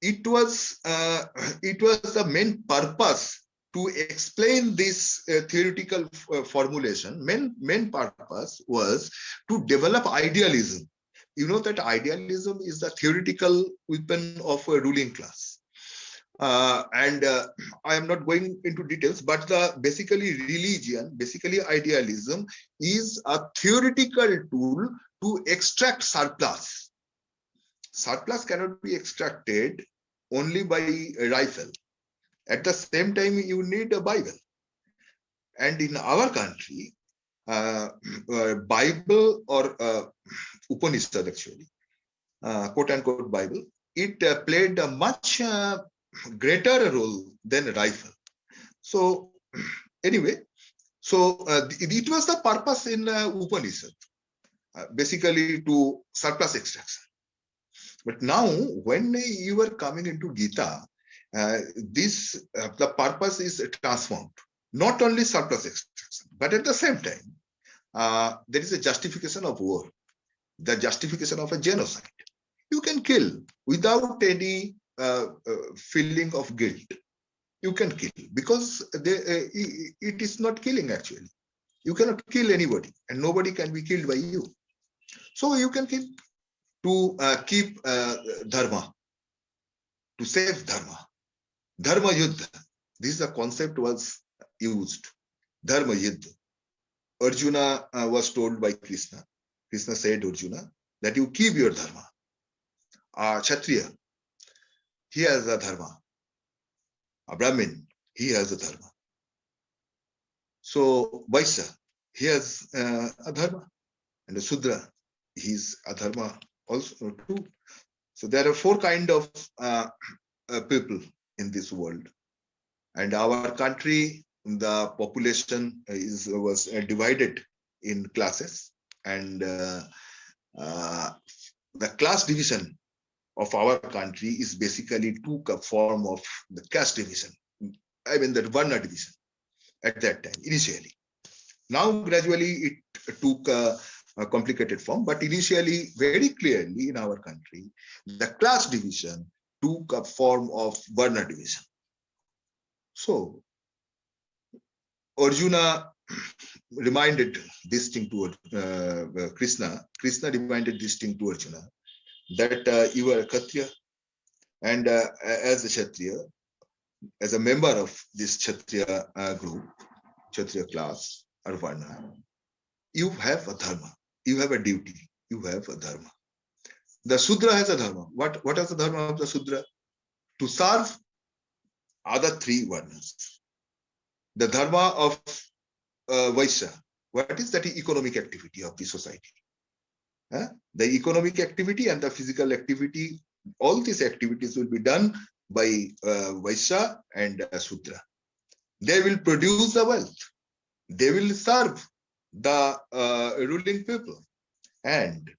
it was the main purpose to explain this theoretical formulation. Main purpose was to develop idealism. You know that idealism is the theoretical weapon of a ruling class. And I am not going into details, but the basically religion, basically idealism is a theoretical tool to extract surplus. Surplus cannot be extracted only by a rifle. At the same time, you need a Bible. And in our country, Bible or Upanishad actually, quote unquote Bible, it played a much greater role than a rifle. So anyway, so it was the purpose in Upanishad, basically to surplus extraction. But now when you are coming into Gita, the purpose is transformed. Not only surplus extraction, but at the same time, there is a justification of war, the justification of a genocide. You can kill without any feeling of guilt. You can kill because it is not killing actually. You cannot kill anybody and nobody can be killed by you. So you can kill to keep dharma, to save dharma. Dharma yuddha. This is the concept was used. Dharma yuddha. Arjuna was told by Krishna. Krishna said Arjuna that you keep your dharma. Kshatriya, he has a dharma. A Brahmin, he has a dharma. So Vaishya, he has a dharma. And a Sudra, he's a dharma also too. So there are four kinds of people in this world. And our country, the population was divided in classes. And the class division of our country is basically took a form of the caste division. I mean the Varna division at that time, initially. Now gradually it took a complicated form, but initially very clearly in our country, the class division took a form of Varna division. So Arjuna reminded this thing to Krishna. Krishna reminded this thing to Arjuna that you are a Kshatriya, and as a Kshatriya, as a member of this Kshatriya group, Kshatriya class or Varna, you have a dharma, you have a duty, you have a dharma. The Sudra has a dharma. What is the dharma of the Sudra? To serve other three Varnas. The dharma of Vaishya, what is that? Economic activity of the society. The economic activity and the physical activity, all these activities will be done by Vaishya and Sudra. They will produce the wealth. They will serve the ruling people. And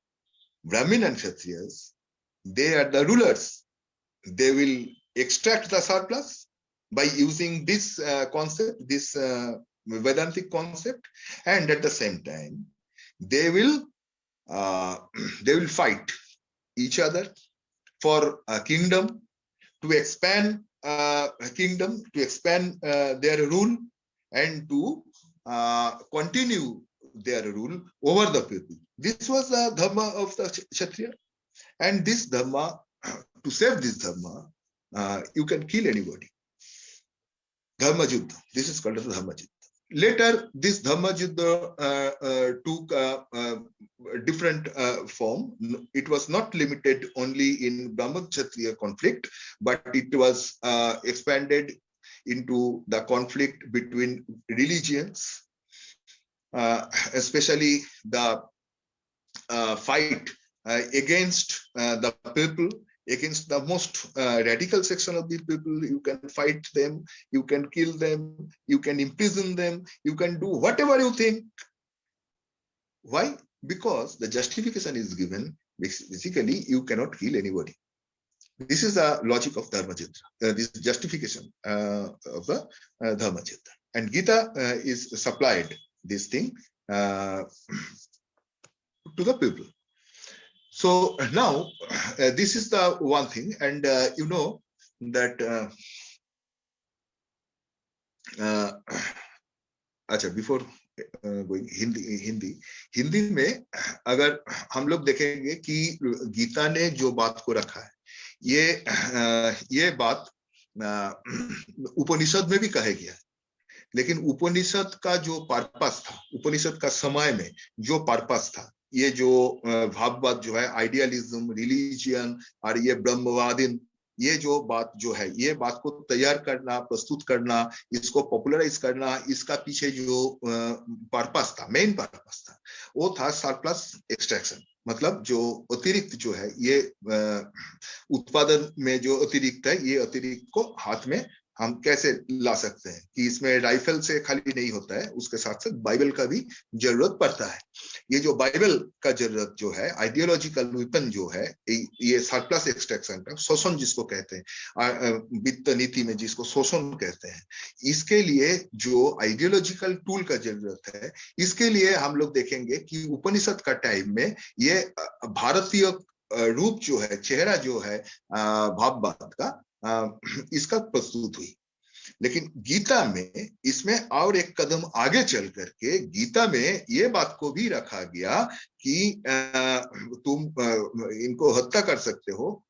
Brahmin and Kshatriyas, they are the rulers. They will extract the surplus by using this concept, this Vedantic concept, and at the same time, they will fight each other for a kingdom, to expand a kingdom, to expand their rule, and to continue their rule over the people. This was the dharma of the Kshatriya, and this dharma, to save this dharma, you can kill anybody. Dharma Juddha. This is called as Dharma Juddha. Later, this Dharma Juddha took a different form. It was not limited only in Brahma-Kshatriya conflict, but it was expanded into the conflict between religions, especially the fight against the people, against the most radical section of the people. You can fight them, you can kill them, you can imprison them, you can do whatever you think. Why? Because the justification is given. Basically, you cannot kill anybody. This is the logic of Dharma Juddha, this justification of the Dharma Juddha. And Gita is supplied this thing to the people. So now, this is the one thing, and you know that अच्छा before going Hindi में अगर हम लोग देखेंगे कि गीता ने जो बात को रखा है, ये बात उपनिषद में भी कहा गया है। लेकिन उपनिषद का जो पर्पस था, उपनिषद का समय में जो पर्पस था, ये जो भाववाद जो है, आइडियलिज्म, रिलीजियन और ये ब्रह्मवादिन, ये जो बात जो है, ये बात को तैयार करना, प्रस्तुत करना, इसको पॉपुलराइज करना, इसका पीछे जो पर्पस था, मेन पर्पस था, वो था सरप्लस एक्सट्रैक्शन। मतलब जो अतिरिक्त जो है, ये उत्पादन में जो अतिरिक्त है, ये अतिरिक्त को हाथ में हम कैसे ला सकते हैं, कि इसमें राइफल से खाली नहीं होता है, उसके साथ साथ बाइबल का भी जरूरत पड़ता है। ये जो बाइबल का जरूरत जो है, आइडियोलॉजिकल वेपन जो है, ये सरप्लस एक्सट्रैक्शन का शोषण जिसको कहते हैं, वित्त नीति में जिसको शोषण कहते हैं, इसके लिए जो आइडियोलॉजिकल टूल का जरूरत है, इसके लिए हम लोग देखेंगे कि उपनिषद का टाइम में ये भारतीय रूप जो है, चेहरा जो है भाववाद का, इसका प्रस्तुत हुई। लेकिन गीता में इसमें और एक कदम आगे चल करके गीता में ये बात को भी रखा गया कि तुम इनको हत्या कर सकते हो,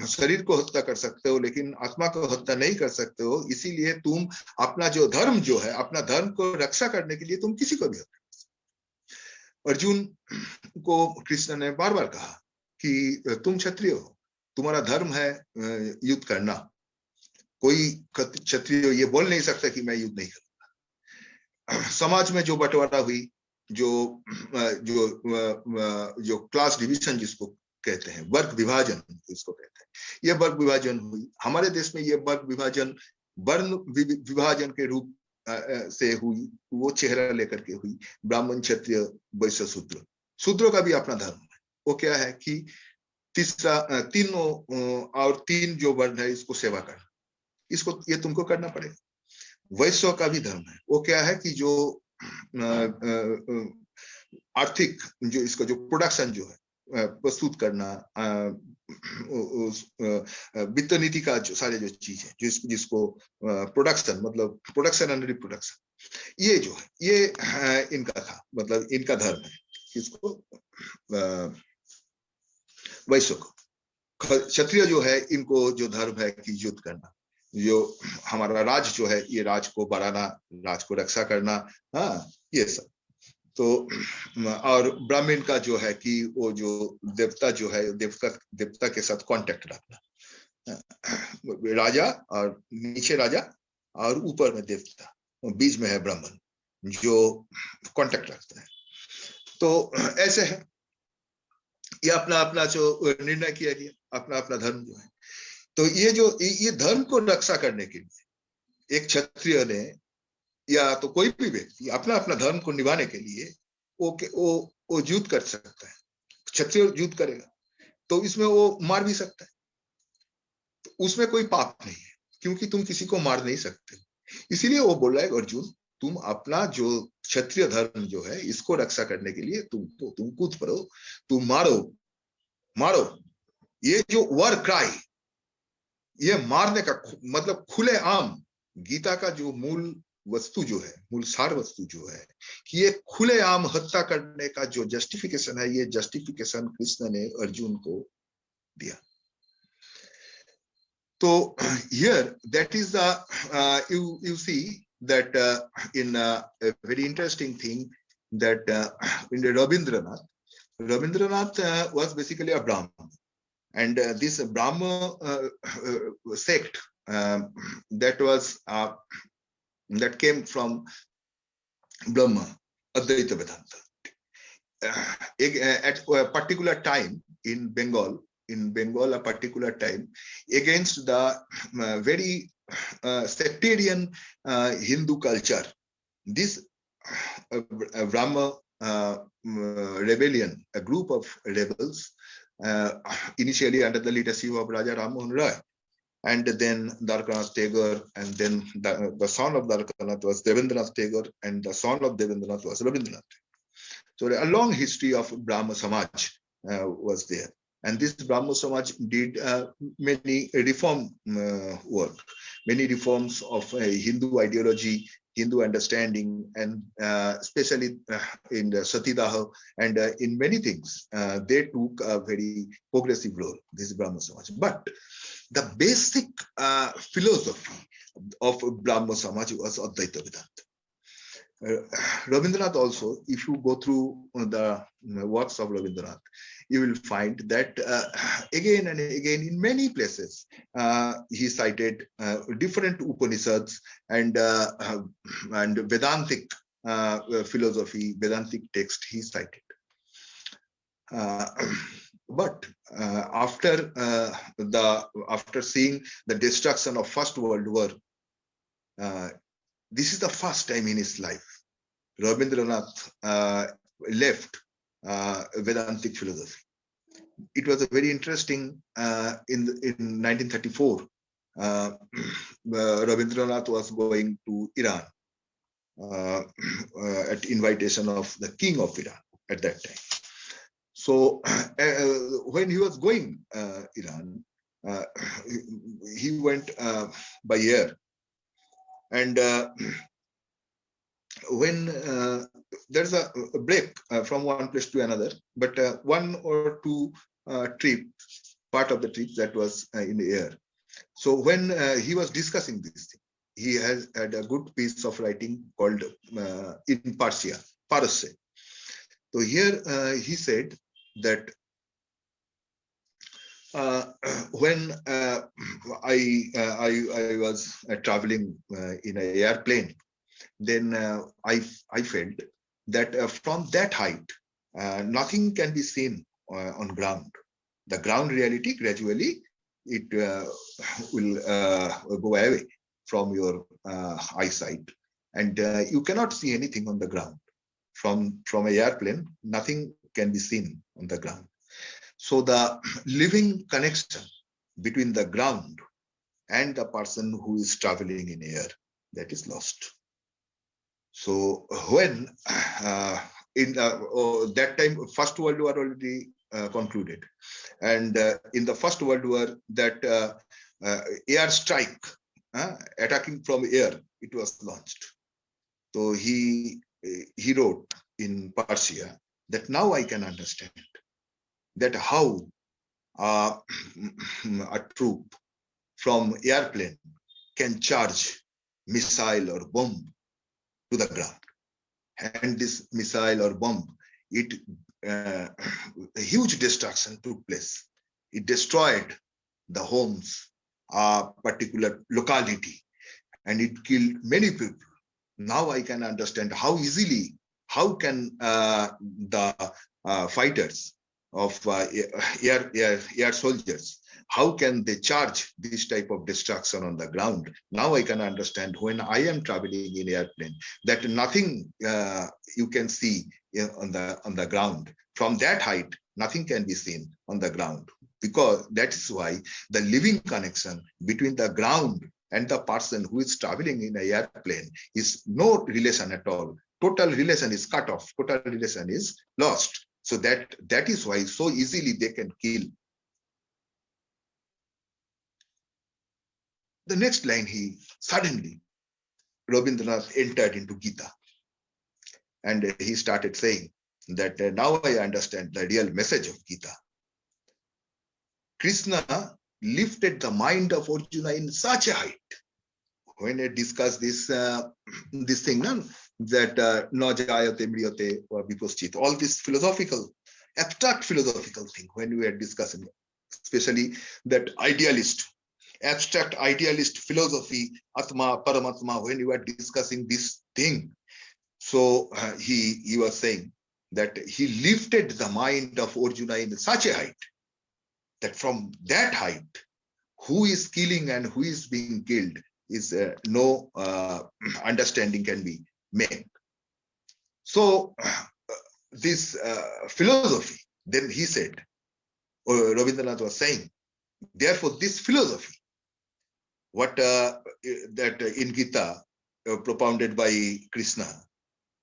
शरीर को हत्या कर सकते हो, लेकिन आत्मा को हत्या नहीं कर सकते हो। इसीलिए तुम अपना जो धर्म जो है, अपना धर्म को रक्षा करने के लिए तुम किसी को भी हत्या। अर्जुन को कृष्ण ने बार बार कहा कि तुम क्षत्रिय हो, तुम्हारा धर्म है युद्ध करना। कोई क्षत्रिय ये बोल नहीं सकता कि मैं युद्ध नहीं करूंगा। समाज में जो बंटवारा हुई, जो क्लास डिवीजन जिसको कहते हैं, वर्ग विभाजन जिसको कहते हैं, ये वर्ग विभाजन हुई हमारे देश में। ये वर्ग विभाजन वर्ण विभाजन के रूप से हुई, वो चेहरा लेकर के हुई, ब्राह्मण, क्षत्रिय, वैश्य, शूद्र। शूद्रों का भी अपना धर्म है। वो क्या है कि तीनों और तीन जो वर्ण है, इसको सेवा करना, इसको ये तुमको करना पड़ेगा। वैश्य का भी धर्म है। वो क्या है कि जो आर्थिक जो इसका जो प्रोडक्शन जो है, प्रस्तुत करना, वित्त नीति का जो सारे जो चीज है, जिसको प्रोडक्शन, मतलब प्रोडक्शन एंड रिप्रोडक्शन, ये जो है, ये इनका था, मतलब इनका धर्म है। इसको वैश्य को, क्षत्रिय जो है, इनको जो धर्म है कि युद्ध करना, जो हमारा राज जो है, ये राज को बढ़ाना, राज को रक्षा करना, हाँ, ये सब। तो और ब्राह्मण का जो है कि वो जो देवता जो है, देवता के साथ कांटेक्ट रखना, राजा और नीचे राजा और ऊपर में देवता, बीच में है ब्राह्मण जो कांटेक्ट रखता है। तो ऐसे है, ये अपना अपना जो निर्णय किया गया, अपना अपना धर्म जो है। तो ये धर्म को रक्षा करने के लिए एक क्षत्रिय ने, या तो कोई भी व्यक्ति अपना अपना धर्म को निभाने के लिए वो युद्ध कर सकता है। क्षत्रिय युद्ध करेगा तो इसमें वो मार भी सकता है, तो उसमें कोई पाप नहीं है, क्योंकि तुम किसी को मार नहीं सकते। इसीलिए वो बोल रहा है, अर्जुन तुम अपना जो क्षत्रिय धर्म जो है, इसको रक्षा करने के लिए तुम कूद पड़ो, तुम मारो। ये जो वर क्राई, ये मारने का मतलब खुले आम, गीता का जो मूल वस्तु जो है, मूल सार वस्तु जो है, कि ये खुले आम हत्या करने का जो जस्टिफिकेशन है, ये जस्टिफिकेशन कृष्ण ने अर्जुन को दिया। तो here that is the you see that in a very interesting thing that in the Rabindranath was basically a Brahmin, and this Brahma sect that was that came from Brahma, Advaita Vedanta. At a particular time in Bengal, a particular time, against the very sectarian Hindu culture, this Brahma rebellion, a group of rebels, initially under the leadership of Raja Ram Mohan Roy, and then Dwarkanath Tagore, and then the son of Dwarkanath was Devendranath Tagore, and the son of Devendranath was Rabindranath. So a long history of Brahma Samaj was there. And this Brahma Samaj did many reform work, many reforms of Hindu ideology, Hindu understanding, and especially in the Satidaha and in many things, they took a very progressive role, this Brahma Samaj. But the basic philosophy of Brahma Samaj was Advaita Vedanta. Rabindranath also, if you go through the works of Rabindranath, you will find that again and again in many places he cited different Upanishads and Vedantic philosophy, Vedantic text he cited. But after seeing the destruction of First World War, this is the first time in his life Rabindranath left Vedantic philosophy. It was a very interesting in 1934. Rabindranath was going to Iran at invitation of the king of Iran at that time. So when he was going Iran, he went by air, and when there's a break from one place to another, but one or two part of the trip that was in the air. So when he was discussing this thing, he has had a good piece of writing called in Parsia, Parase. So here he said that when I was traveling in an airplane, then I felt that from that height, nothing can be seen on ground. The ground reality gradually it will go away from your eyesight, and you cannot see anything on the ground. From an airplane, nothing can be seen on the ground. So the living connection between the ground and the person who is traveling in air, that is lost. So when in that time, First World War already concluded, and in the First World War, that air strike, attacking from air, it was launched. So he wrote in Persia that now I can understand that how a troop from airplane can charge missile or bomb to the ground, and this missile or bomb, it a huge destruction took place. It destroyed the homes, a particular locality, and it killed many people. Now I can understand how easily, how can the fighters of air soldiers, how can they charge this type of destruction on the ground? Now I can understand when I am traveling in airplane that nothing you can see on the ground. From that height, nothing can be seen on the ground, because that is why the living connection between the ground and the person who is traveling in an airplane is no relation at all. Total relation is cut off. Total relation is lost. So that is why so easily they can kill. The next line, suddenly Rabindranath entered into Gita, and he started saying that now I understand the real message of Gita. Krishna lifted the mind of Arjuna in such a height. When I discuss this thing, that na jayate mriyate or vipaschit, all this philosophical, abstract philosophical thing, when we are discussing, especially that abstract idealist philosophy, Atma, Paramatma, when you are discussing this thing. So he was saying that he lifted the mind of Arjuna in such a height that from that height, who is killing and who is being killed is no understanding can be made. So this philosophy, then he said, Rabindranath was saying, therefore this philosophy, what that in Gita propounded by Krishna,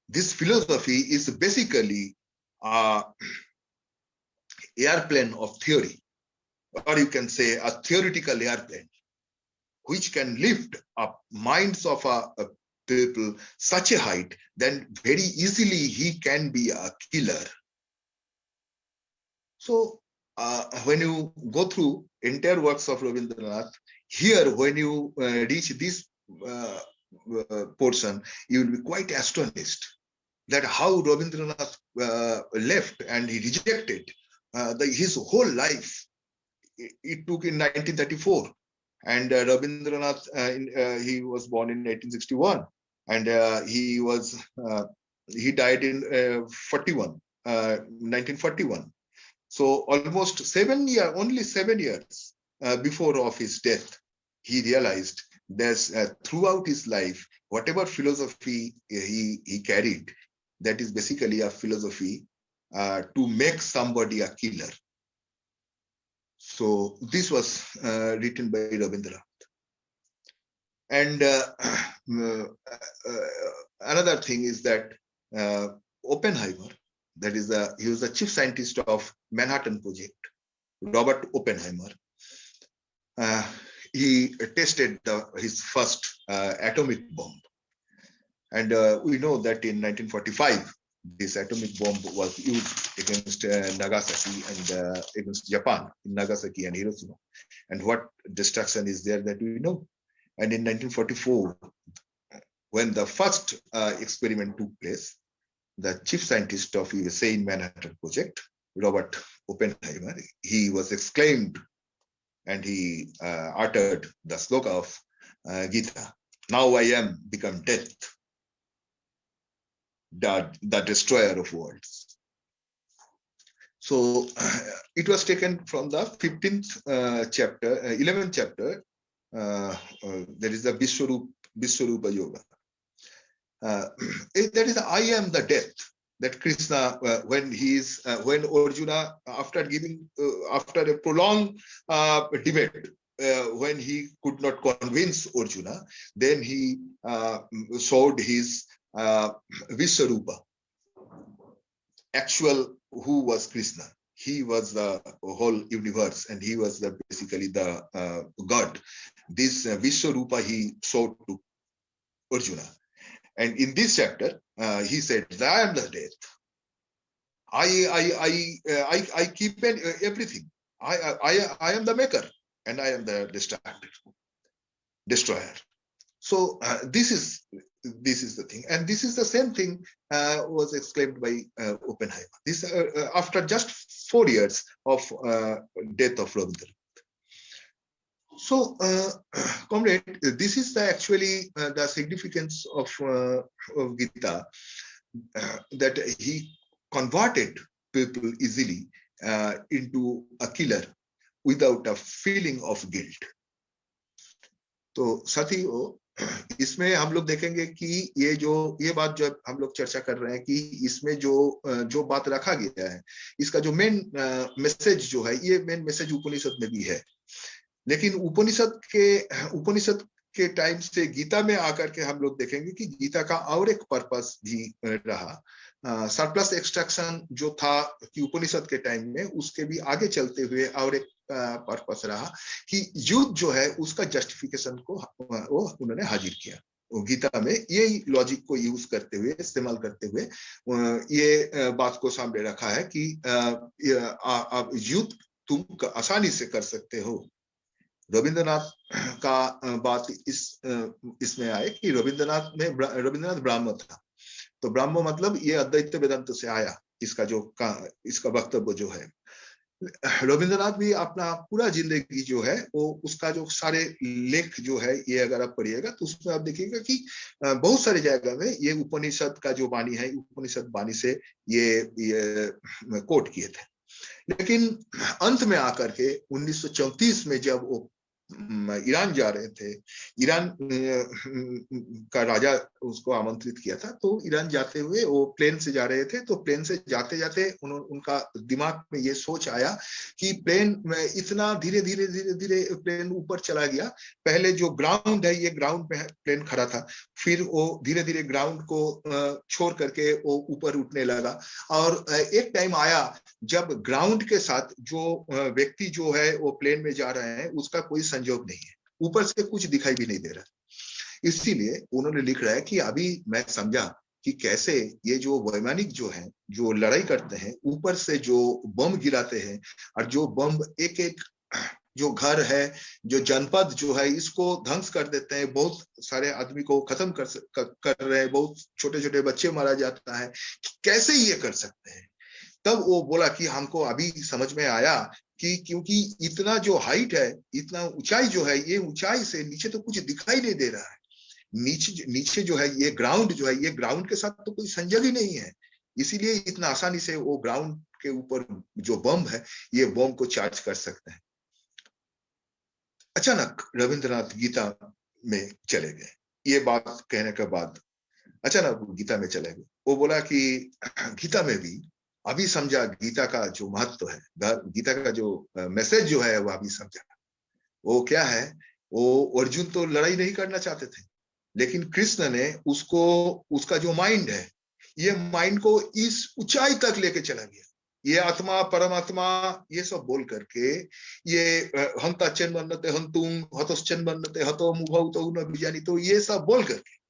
this philosophy is basically airplane of theory, or you can say a theoretical airplane, which can lift up minds of people such a height, then very easily he can be a killer. So when you go through entire works of Rabindranath, here when you reach this portion, you will be quite astonished that how Rabindranath left and he rejected his whole life. It took in 1934, and Rabindranath he was born in 1861, and he died in 1941. So almost only 7 years before of his death, he realized that throughout his life, whatever philosophy he carried, that is basically a philosophy to make somebody a killer. So this was written by Rabindranath. And another thing is that Oppenheimer, he was the chief scientist of Manhattan Project, Robert Oppenheimer. He tested his first atomic bomb. And we know that in 1945, this atomic bomb was used against Nagasaki and against Japan in Nagasaki and Hiroshima. And what destruction is there that we know. And in 1944, when the first experiment took place, the chief scientist of USA in Manhattan Project, Robert Oppenheimer, he was exclaimed and he uttered the sloka of Gita, "Now I am become death, the destroyer of worlds." So it was taken from the 11th chapter. There is the Vishwarupa Yoga. That is, I am the death. That Krishna, when Arjuna, after a prolonged debate, when he could not convince Arjuna, then he showed his Vishwarupa, actual who was Krishna. He was the whole universe, and he was basically the God. This Vishwarupa he showed to Arjuna. And in this chapter, he said, I am the death. I keep everything. I am the maker, and I am the destroyer. So this is the thing, and this is the same thing was exclaimed by Oppenheimer. This after just 4 years of death of Rabindranath. So, comrade, this is actually the significance of Gita, that he converted people easily into a killer without a feeling of guilt. तो साथियों, इसमें हम लोग देखेंगे कि ये बात जो हम लोग चर्चा कर रहे हैं कि इसमें जो बात रखा गया है, इसका जो मेन मैसेज जो है, ये मेन मैसेज उपनिषद में भी है. लेकिन उपनिषद के टाइम से गीता में आकर के हम लोग देखेंगे कि गीता का और एक पर्पस भी रहा. सरप्लस एक्सट्रैक्शन जो था कि उपनिषद के टाइम में, उसके भी आगे चलते हुए और एक पर्पस रहा कि युद्ध जो है उसका जस्टिफिकेशन को वो उन्होंने हाजिर किया. गीता में यही लॉजिक को यूज करते हुए, इस्तेमाल करते हुए ये बात को सामने रखा है कि युद्ध तुम आसानी से कर सकते हो. रविंद्रनाथ का बात इसमें आए कि रविंद्रनाथ ब्राह्मण था. तो ब्राह्मण मतलब ये अद्वैत वेदांत से आया, इसका वक्तव्य जो है. रविंद्रनाथ भी अपना पूरा जिंदगी जो है वो उसका जो सारे लेख जो है, ये अगर आप पढ़िएगा तो उसमें आप देखिएगा कि बहुत सारे जगह में ये उपनिषद का जो वाणी है, उपनिषद वाणी से ये कोट किए थे. लेकिन अंत में आकर के 1934 में जब वो ईरान जा रहे थे, ईरान का राजा उसको आमंत्रित किया था, तो ईरान जाते हुए वो प्लेन से जा रहे थे. तो प्लेन से जाते जाते उनका दिमाग में ये सोच आया कि प्लेन में इतना धीरे धीरे प्लेन ऊपर चला गया. पहले जो ग्राउंड है, ये ग्राउंड पे प्लेन खड़ा था, फिर वो धीरे धीरे ग्राउंड को छोड़ करके वो ऊपर उठने लगा. और एक टाइम आया जब ग्राउंड के साथ जो व्यक्ति जो है वो प्लेन में जा रहे हैं, उसका कोई संयोग नहीं है, ऊपर से कुछ दिखाई भी नहीं दे रहा. इसीलिए उन्होंने लिख रहा है कि अभी मैं समझा कि कैसे ये जो वैमानिक जो है, जो लड़ाई करते हैं, ऊपर से जो बम गिराते हैं, और जो बम एक एक जो घर है, जो जनपद जो है, इसको ध्वंस कर देते हैं, बहुत सारे आदमी को खत्म कर रहे हैं, बहुत छोटे छोटे बच्चे मारा जाता है, कैसे ये कर सकते हैं। तब वो बोला कि हमको अभी समझ में आया कि क्योंकि इतना जो हाइट है, इतना ऊंचाई जो है, ये ऊंचाई से नीचे तो कुछ दिखाई नहीं दे रहा है। नीचे नीचे जो है ये ग्राउंड जो है, ये ग्राउंड के साथ तो कोई संजग ही नहीं है, इसीलिए इतना आसानी से वो ग्राउंड के ऊपर जो बम है, ये बम को चार्ज कर सकते हैं। अचानक रविंद्रनाथ गीता में चले गए। ये बात कहने के बाद अचानक वो गीता में चले गए। वो बोला कि गीता में भी अभी समझा गीता का जो महत्व है, गीता का जो मैसेज जो है, वो अभी समझा। वो क्या है, वो अर्जुन तो लड़ाई नहीं करना चाहते थे, लेकिन कृष्ण ने उसको, उसका जो माइंड है, ये माइंड को इस ऊंचाई तक लेके चला गया। ये आत्मा, परमात्मा, ये सब बोल करके, ये हंताचन बनते हंतुम हतोश्चन बनते हतो मुभौतो न बीजानी, तो ये सब बोल करके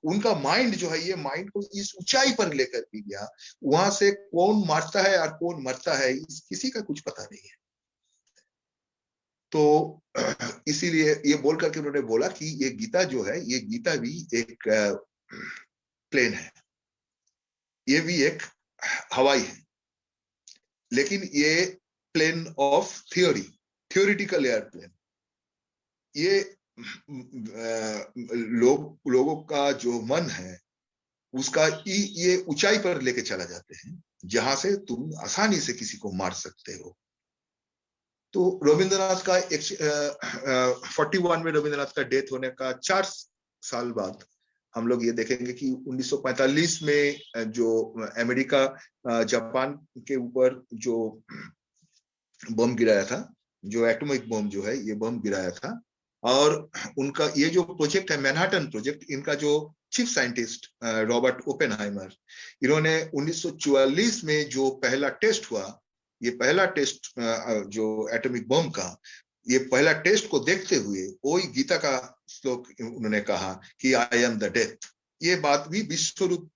उनका माइंड जो है, ये माइंड को इस ऊंचाई पर लेकर भी गया। वहां से कौन मारता है और कौन मरता है, किसी का कुछ पता नहीं है। तो इसीलिए ये बोल करके उन्होंने बोला कि ये गीता जो है, ये गीता भी एक प्लेन है, ये भी एक हवाई है, लेकिन ये plane of theory, theoretical airplane. ये लोगों का जो मन है, उसका ये ऊंचाई पर लेके चला जाते हैं, जहां से तुम आसानी से किसी को मार सकते हो। तो रविंद्रनाथ का 41 में रविंद्रनाथ का डेथ होने का 4 साल बाद हम लोग ये देखेंगे कि 1945 में जो अमेरिका जापान के ऊपर जो बम गिराया था, जो एटॉमिक बम जो है, ये बम गिराया था, और उनका ये जो प्रोजेक्ट है, मैनहट्टन प्रोजेक्ट, इनका जो चीफ साइंटिस्ट रॉबर्ट ओपेनहाइमर, इन्होंने 1944 में जो पहला टेस्ट हुआ, ये पहला टेस्ट जो एटॉमिक बम का, ये पहला टेस्ट को देखते हुए वही गीता का श्लोक उन्होंने कहा कि आई एम द डेथ। ये बात भी विश्वरूप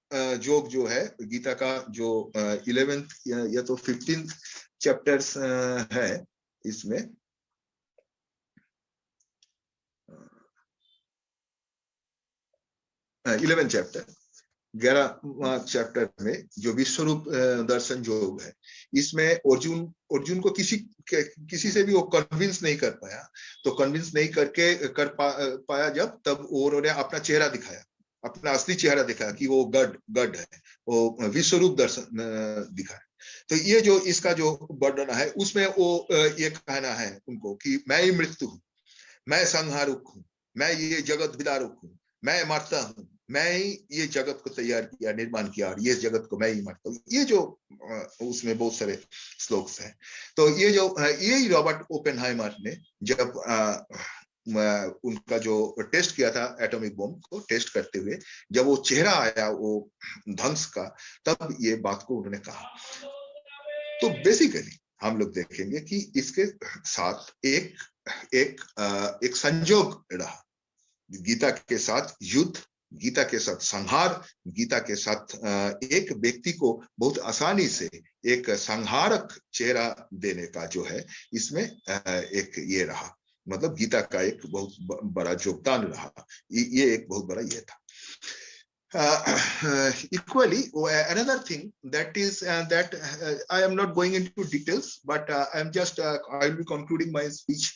योग जो है, गीता का जो 11th या तो 15th चैप्टर्स है, इसमें 11 चैप्टर, 11वां चैप्टर में जो विश्वरूप दर्शन योग है, इसमें अर्जुन को किसी से भी वो कन्विंस नहीं कर पाया। तो कन्विंस नहीं कर पाया जब, तब उन्होंने अपना चेहरा दिखाया, अपना असली चेहरा दिखाया कि वो गड है, वो विश्वरूप दर्शन दिखाया। तो ये जो इसका जो वर्णन है, उसमें वो ये कहना है उनको कि मैं ही मृत्यु हूं, मैं संहारक हूं, मैं ये जगत विदारक हूं, मैं मरता हूं, मैं ही ये जगत को तैयार किया, निर्माण किया, और ये जगत को मैं ही मरता हूं। ये जो उसमें बहुत सारे श्लोक्स हैं। तो ये जो यही रॉबर्ट ओपेनहाइमर ने जब उनका जो टेस्ट किया था एटॉमिक बम को टेस्ट करते हुए, जब वो चेहरा आया वो ध्वंस का, तब ये बात को उन्होंने कहा। तो बेसिकली हम लोग देखेंगे कि इसके साथ एक संजोग रहा, गीता के साथ युद्ध, गीता के साथ संहार, गीता के साथ एक व्यक्ति को बहुत आसानी से एक संहारक चेहरा देने का जो है, इसमें एक ये रहा, मतलब गीता का एक बहुत बड़ा योगदान रहा। ये एक बहुत बड़ा ये था। Equally, another thing that is that I am not going into details, but I am just I will be concluding my speech,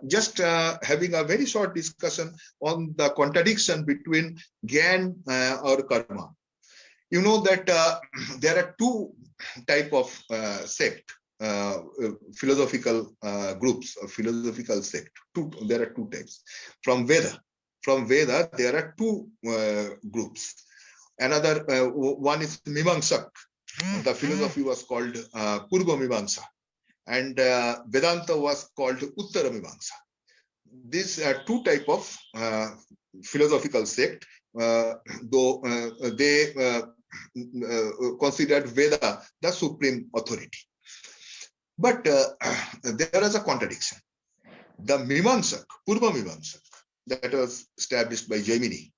just having a very short discussion on the contradiction between Gyan or Karma. You know that there are two type of sect, philosophical groups, philosophical sect. There are two types from Veda. From Veda, there are two groups. Another one is Mimamsak. The philosophy was called Purva Mimamsa, and Vedanta was called Uttara Mimamsa. These are two type of philosophical sect, though they considered Veda the supreme authority. But there is a contradiction. The Mimamsak, Purva Mimamsak, that was established by Jaimini.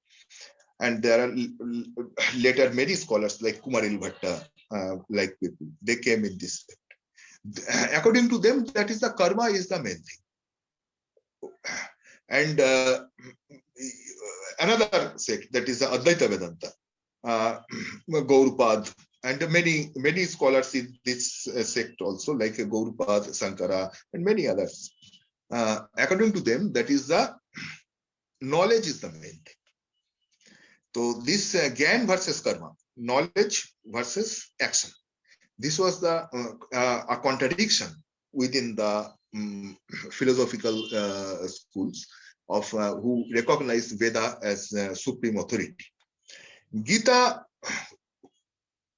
and there are later many scholars like Kumaril Bhatta, like people, they came in this sect. According to them, that is the karma is the main thing. And another sect, that is the Advaita Vedanta, Gaurupad, and many scholars in this sect also, like Gaurupad, Sankara, and many others. According to them, that is the knowledge is the main thing. So this Gyan versus karma, knowledge versus action. This was the a contradiction within the philosophical schools of who recognize Veda as supreme authority. Gita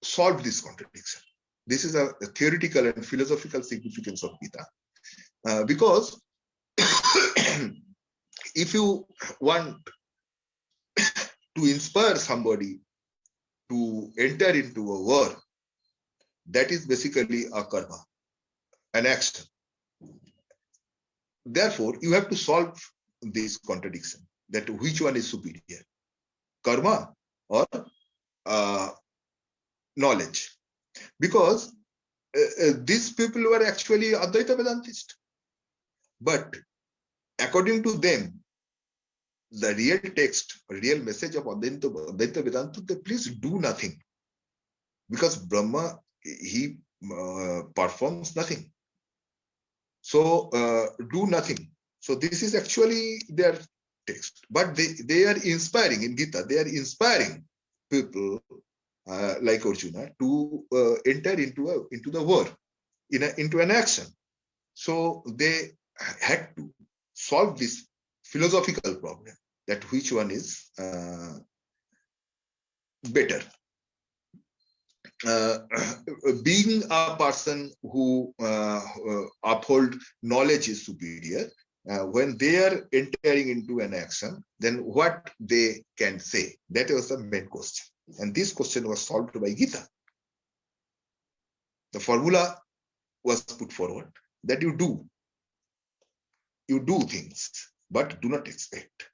solved this contradiction. This is a theoretical and philosophical significance of Gita, because if you want to inspire somebody to enter into a war, that is basically a karma, an action. Therefore, you have to solve this contradiction, that which one is superior, karma or knowledge. Because these people were actually Advaita Vedantists. But according to them, the real text, real message of Advaita Vedanta, they please do nothing. Because Brahma, he performs nothing. So do nothing. So this is actually their text. But they are inspiring in Gita. They are inspiring people like Arjuna to enter into the war, into an action. So they had to solve this philosophical problem, that which one is better. Being a person who uphold knowledge is superior, when they are entering into an action, then what they can say, that was the main question. And this question was solved by Gita. The formula was put forward that you do things, but do not expect.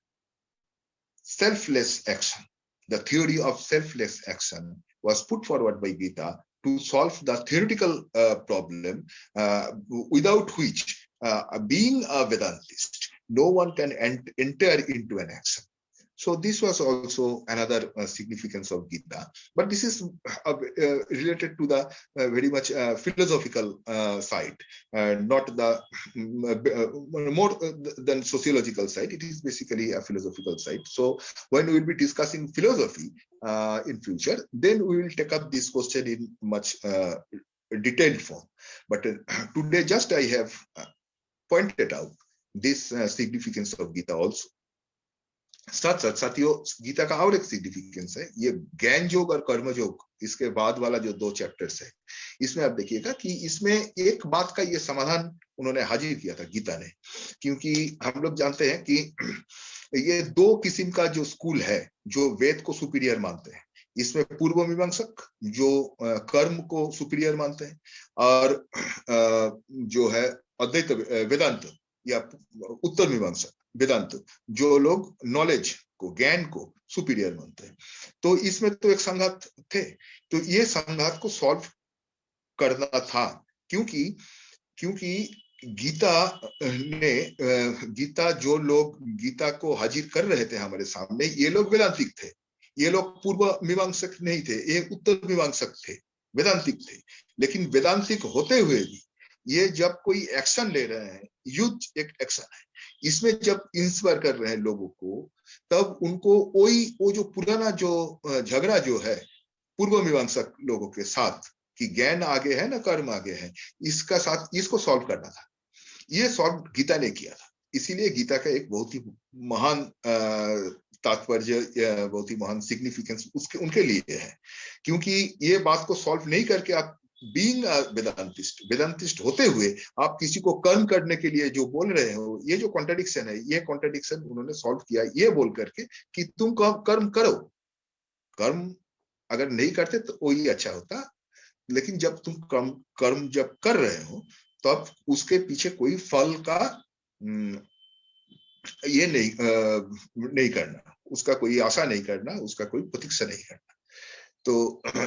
Selfless action, the theory of selfless action was put forward by Gita to solve the theoretical problem, without which, being a Vedantist, no one can enter into an action. So this was also another significance of Gita. But this is related to the very much philosophical side, not the more than sociological side. It is basically a philosophical side. So when we will be discussing philosophy in future, then we will take up this question in much detailed form. But today just I have pointed out this significance of Gita also. साथ साथ साथियों, गीता का और एक significance है, ये ज्ञान योग और कर्म योग, इसके बाद वाला जो 2 चैप्टर्स है, इसमें आप देखिएगा कि इसमें एक बात का ये समाधान उन्होंने हाजिर किया था गीता ने, क्योंकि हम लोग जानते हैं कि ये 2 किस्म का जो स्कूल है जो वेद को सुपीरियर मानते हैं। इसमें पूर्व मीमांसक जो कर्म को सुपीरियर मानते हैं, और जो है अद्वैत वेदांत या उत्तर मीमांसक वेदांत जो लोग नॉलेज को, ज्ञान को सुपीरियर मानते हैं। तो इसमें तो एक संघात थे, तो ये संघात को सॉल्व करना था, क्योंकि गीता जो लोग गीता को हाजिर कर रहे थे हमारे सामने, ये लोग वेदांतिक थे, ये लोग पूर्व मीमांसक नहीं थे, ये उत्तर मीमांसक थे, वेदांतिक थे। लेकिन वेदांतिक होते हुए भी ये जब कोई एक्शन ले रहे हैं, युद्ध एक एक्शन है, इसमें जब इंस्पायर कर रहे हैं लोगों को, तब उनको वो जो पुराना जो झगड़ा जो है पूर्व मीमांसक लोगों के साथ कि ज्ञान आगे है ना कर्म आगे है, इसको सॉल्व करना था। ये सॉल्व गीता ने किया था। इसीलिए गीता का एक बहुत ही महान तात्पर्य, बहुत ही महान सिग्निफिकेंस उनके लिए है, क्योंकि ये बात को सॉल्व नहीं करके आप बीइंग वेदांतिस्ट होते हुए आप किसी को कर्म करने के लिए जो बोल रहे हो, ये जो कॉन्ट्रडिक्शन है, ये कॉन्ट्रडिक्शन उन्होंने सॉल्व किया ये बोल करके कि तुम कर्म करो, कर्म अगर नहीं करते तो वही अच्छा होता, लेकिन जब तुम कर्म जब कर रहे हो तब उसके पीछे कोई फल का ये नहीं करना, उसका कोई आशा नहीं करना, उसका कोई प्रतीक्षा नहीं करना। तो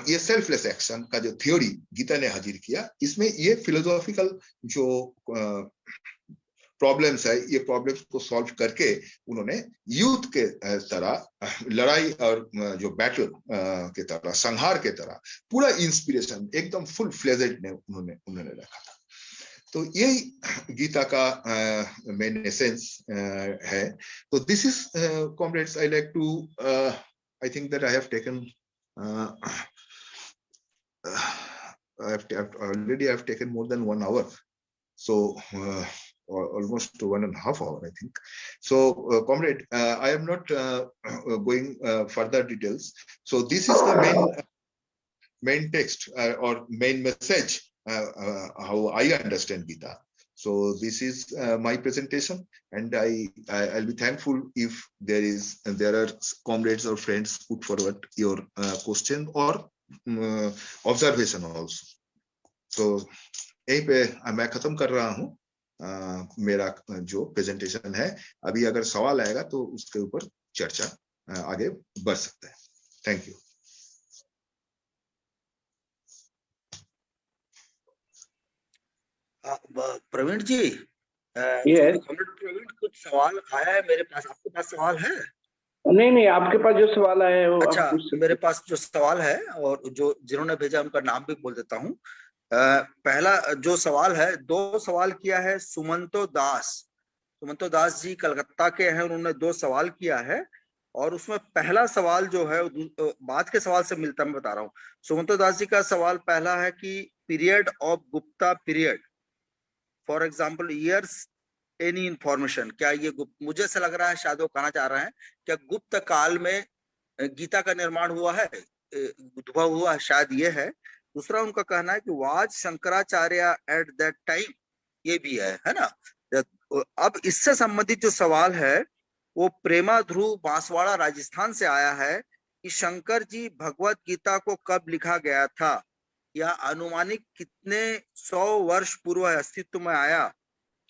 ये सेल्फलेस एक्शन का जो थ्योरी गीता ने हाजिर किया, इसमें ये फिलोसॉफिकल जो प्रॉब्लम्स है, ये प्रॉब्लम्स को सॉल्व करके उन्होंने यूथ के तरह लड़ाई और जो बैटल के तरह, संहार के तरह पूरा इंस्पिरेशन एकदम फुल फ्लेजेड ने उन्होंने रखा था। तो यही गीता का मेन एसेंस है। तो this is comrades, I like to I think that I have taken already I have taken more than 1 hour, so or almost 1.5 hours, I think. So comrade, I am not going further details. So this is the main text or main message, how I understand Gita. So this is my presentation, and I'll be thankful if there are comrades or friends put forward your question or observation also. So यहीं पे मैं खत्म कर रहा हूँ मेरा जो presentation है। अभी अगर सवाल आएगा तो उसके ऊपर चर्चा आगे बढ़ सकता है। Thank you. प्रवीण जी, प्रवीण, कुछ सवाल आया है मेरे पास, आपके पास सवाल है? नहीं, आपके पास जो सवाल आया है वो अच्छा, मेरे पास जो सवाल है और जो जिन्होंने भेजा उनका नाम भी बोल देता हूँ। पहला जो सवाल है, 2 सवाल किया है सुमंतो दास जी कलकत्ता के हैं, उन्होंने 2 सवाल किया है और उसमें पहला सवाल जो है बाद के सवाल से मिलता, मैं बता रहा हूँ। सुमंतो दास जी का सवाल पहला है कि period of Gupta period, for example years, any information, क्या ये मुझे ऐसा लग रहा है शायद वो कहना चाह रहे हैं क्या गुप्त काल में गीता का निर्माण हुआ है, उद्भव हुआ है, शायद ये है। दूसरा उनका कहना है कि was Shankaracharya at that time, ये भी है ना। अब इससे संबंधित जो सवाल है वो प्रेमा ध्रुव बांसवाड़ा राजस्थान से आया है कि शंकर जी भगवत गीता को कब लिखा गया था, या अनुमानिक कितने 100 वर्ष पूर्व अस्तित्व में आया,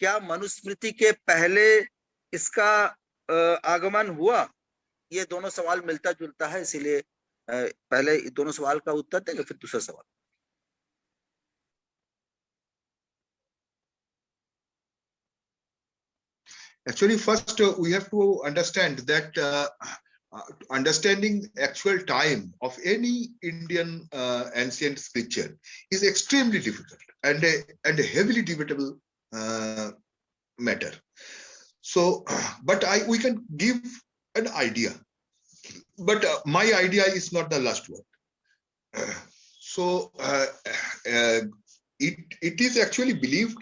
क्या मनुस्मृति के पहले इसका आगमन हुआ? ये दोनों सवाल मिलता जुलता है, इसीलिए पहले दोनों सवाल का उत्तर देंगे, फिर दूसरा सवाल। Actually, first we have to understand that understanding actual time of any Indian ancient scripture is extremely difficult and a heavily debatable matter. So, but we can give an idea, but my idea is not the last word. So it is actually believed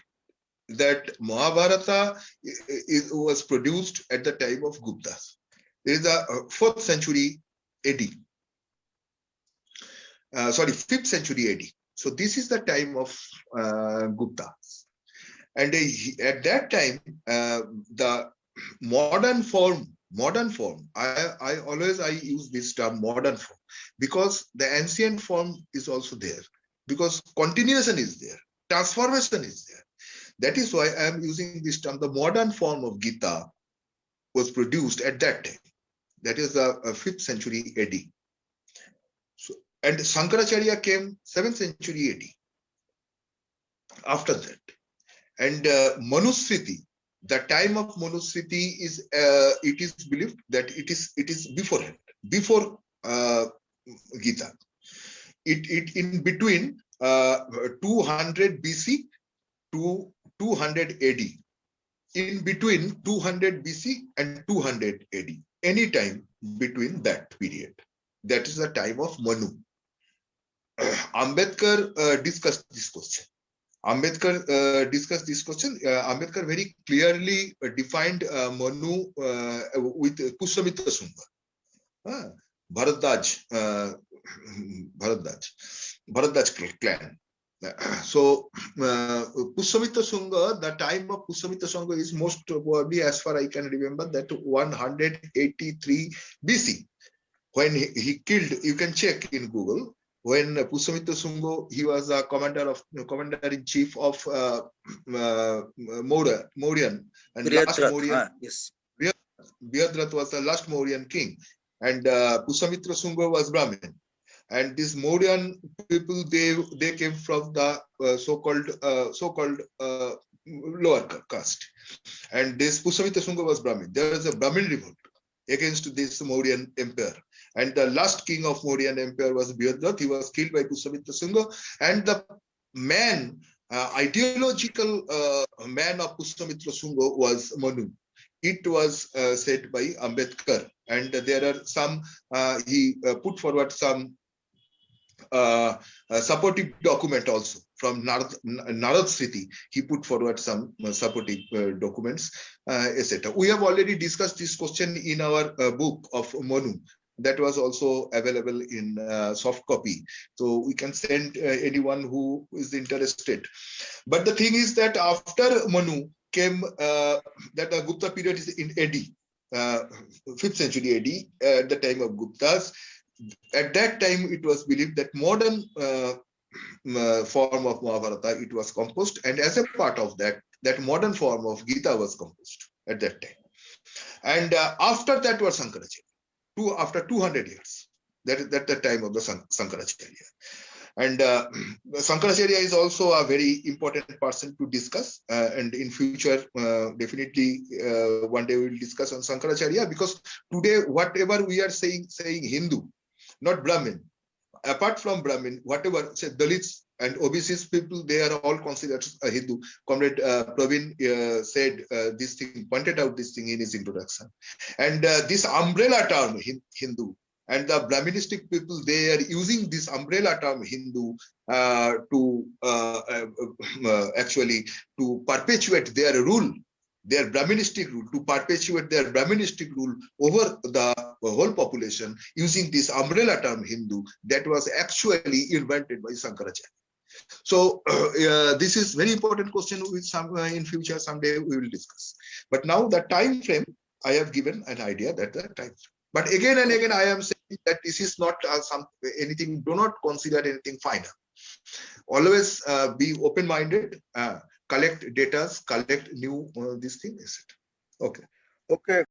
that Mahabharata was produced at the time of Guptas. It is the 4th century AD. Sorry, 5th century AD. So this is the time of Guptas. And at that time, the modern form, I always use this term modern form, because the ancient form is also there, because continuation is there, transformation is there. That is why I am using this term. The modern form of Gita was produced at that time. That is the 5th century AD. So, and Shankaracharya came 7th century AD. After that, and Manusmriti, the time of Manusmriti is it is believed that it is beforehand, before Gita. It in between 200 BC to 200 AD. In between 200 BC and 200 AD, any time between that period, that is the time of Manu. Ambedkar discussed this question. Ambedkar very clearly defined Manu with Pushamitra Sunga, Bharadwaj clan. So Pushamitra Sunga, the time of Pushamitra Sunga is most probably, as far I can remember, that 183 BC, when he killed. You can check in Google. When Pushamitra Sunga, he was a commander-in-chief of Mauryan and last Mauryan. Yes. Bihadrat was the last Mauryan king, and Pushyamitra Shunga was Brahmin. And these Mauryan people, they came from the so-called lower caste, and this Pushyamitra Shunga was Brahmin. There was a Brahmin revolt against this Mauryan empire, and the last king of Mauryan empire was Bihadrat. He was killed by Pushyamitra Shunga, and the man, ideological man of Pushyamitra Shunga was Manu. It was said by Ambedkar, and there are some, he put forward some supportive document also from Narad Sriti. He put forward some supportive documents, etc. We have already discussed this question in our book of Manu. That was also available in soft copy, so we can send anyone who is interested. But the thing is that after Manu came, that the Gupta period is in AD, 5th century AD, at the time of Guptas. At that time, it was believed that modern form of Mahabharata, it was composed, and as a part of that, that modern form of Gita was composed at that time. And after that was Sankaracharya. After 200 years, that is the time of the Sankaracharya. And Sankaracharya is also a very important person to discuss, and in future, definitely one day we will discuss on Sankaracharya, because today whatever we are saying Hindu, not Brahmin. Apart from Brahmin, whatever, say Dalits and OBCs people, they are all considered a Hindu. Comrade Praveen said this thing, pointed out this thing in his introduction. And this umbrella term, Hindu, and the Brahministic people, they are using this umbrella term Hindu to actually to perpetuate their rule, their Brahministic rule, to perpetuate their Brahministic rule over the whole population, using this umbrella term Hindu that was actually invented by Sankaracharya. So this is very important question, which in future someday we will discuss. But now the time frame, I have given an idea that the time frame. But again and again, I am saying that this is not anything, do not consider anything final. Always be open-minded, collect data, collect new this thing, etc. Okay. Okay,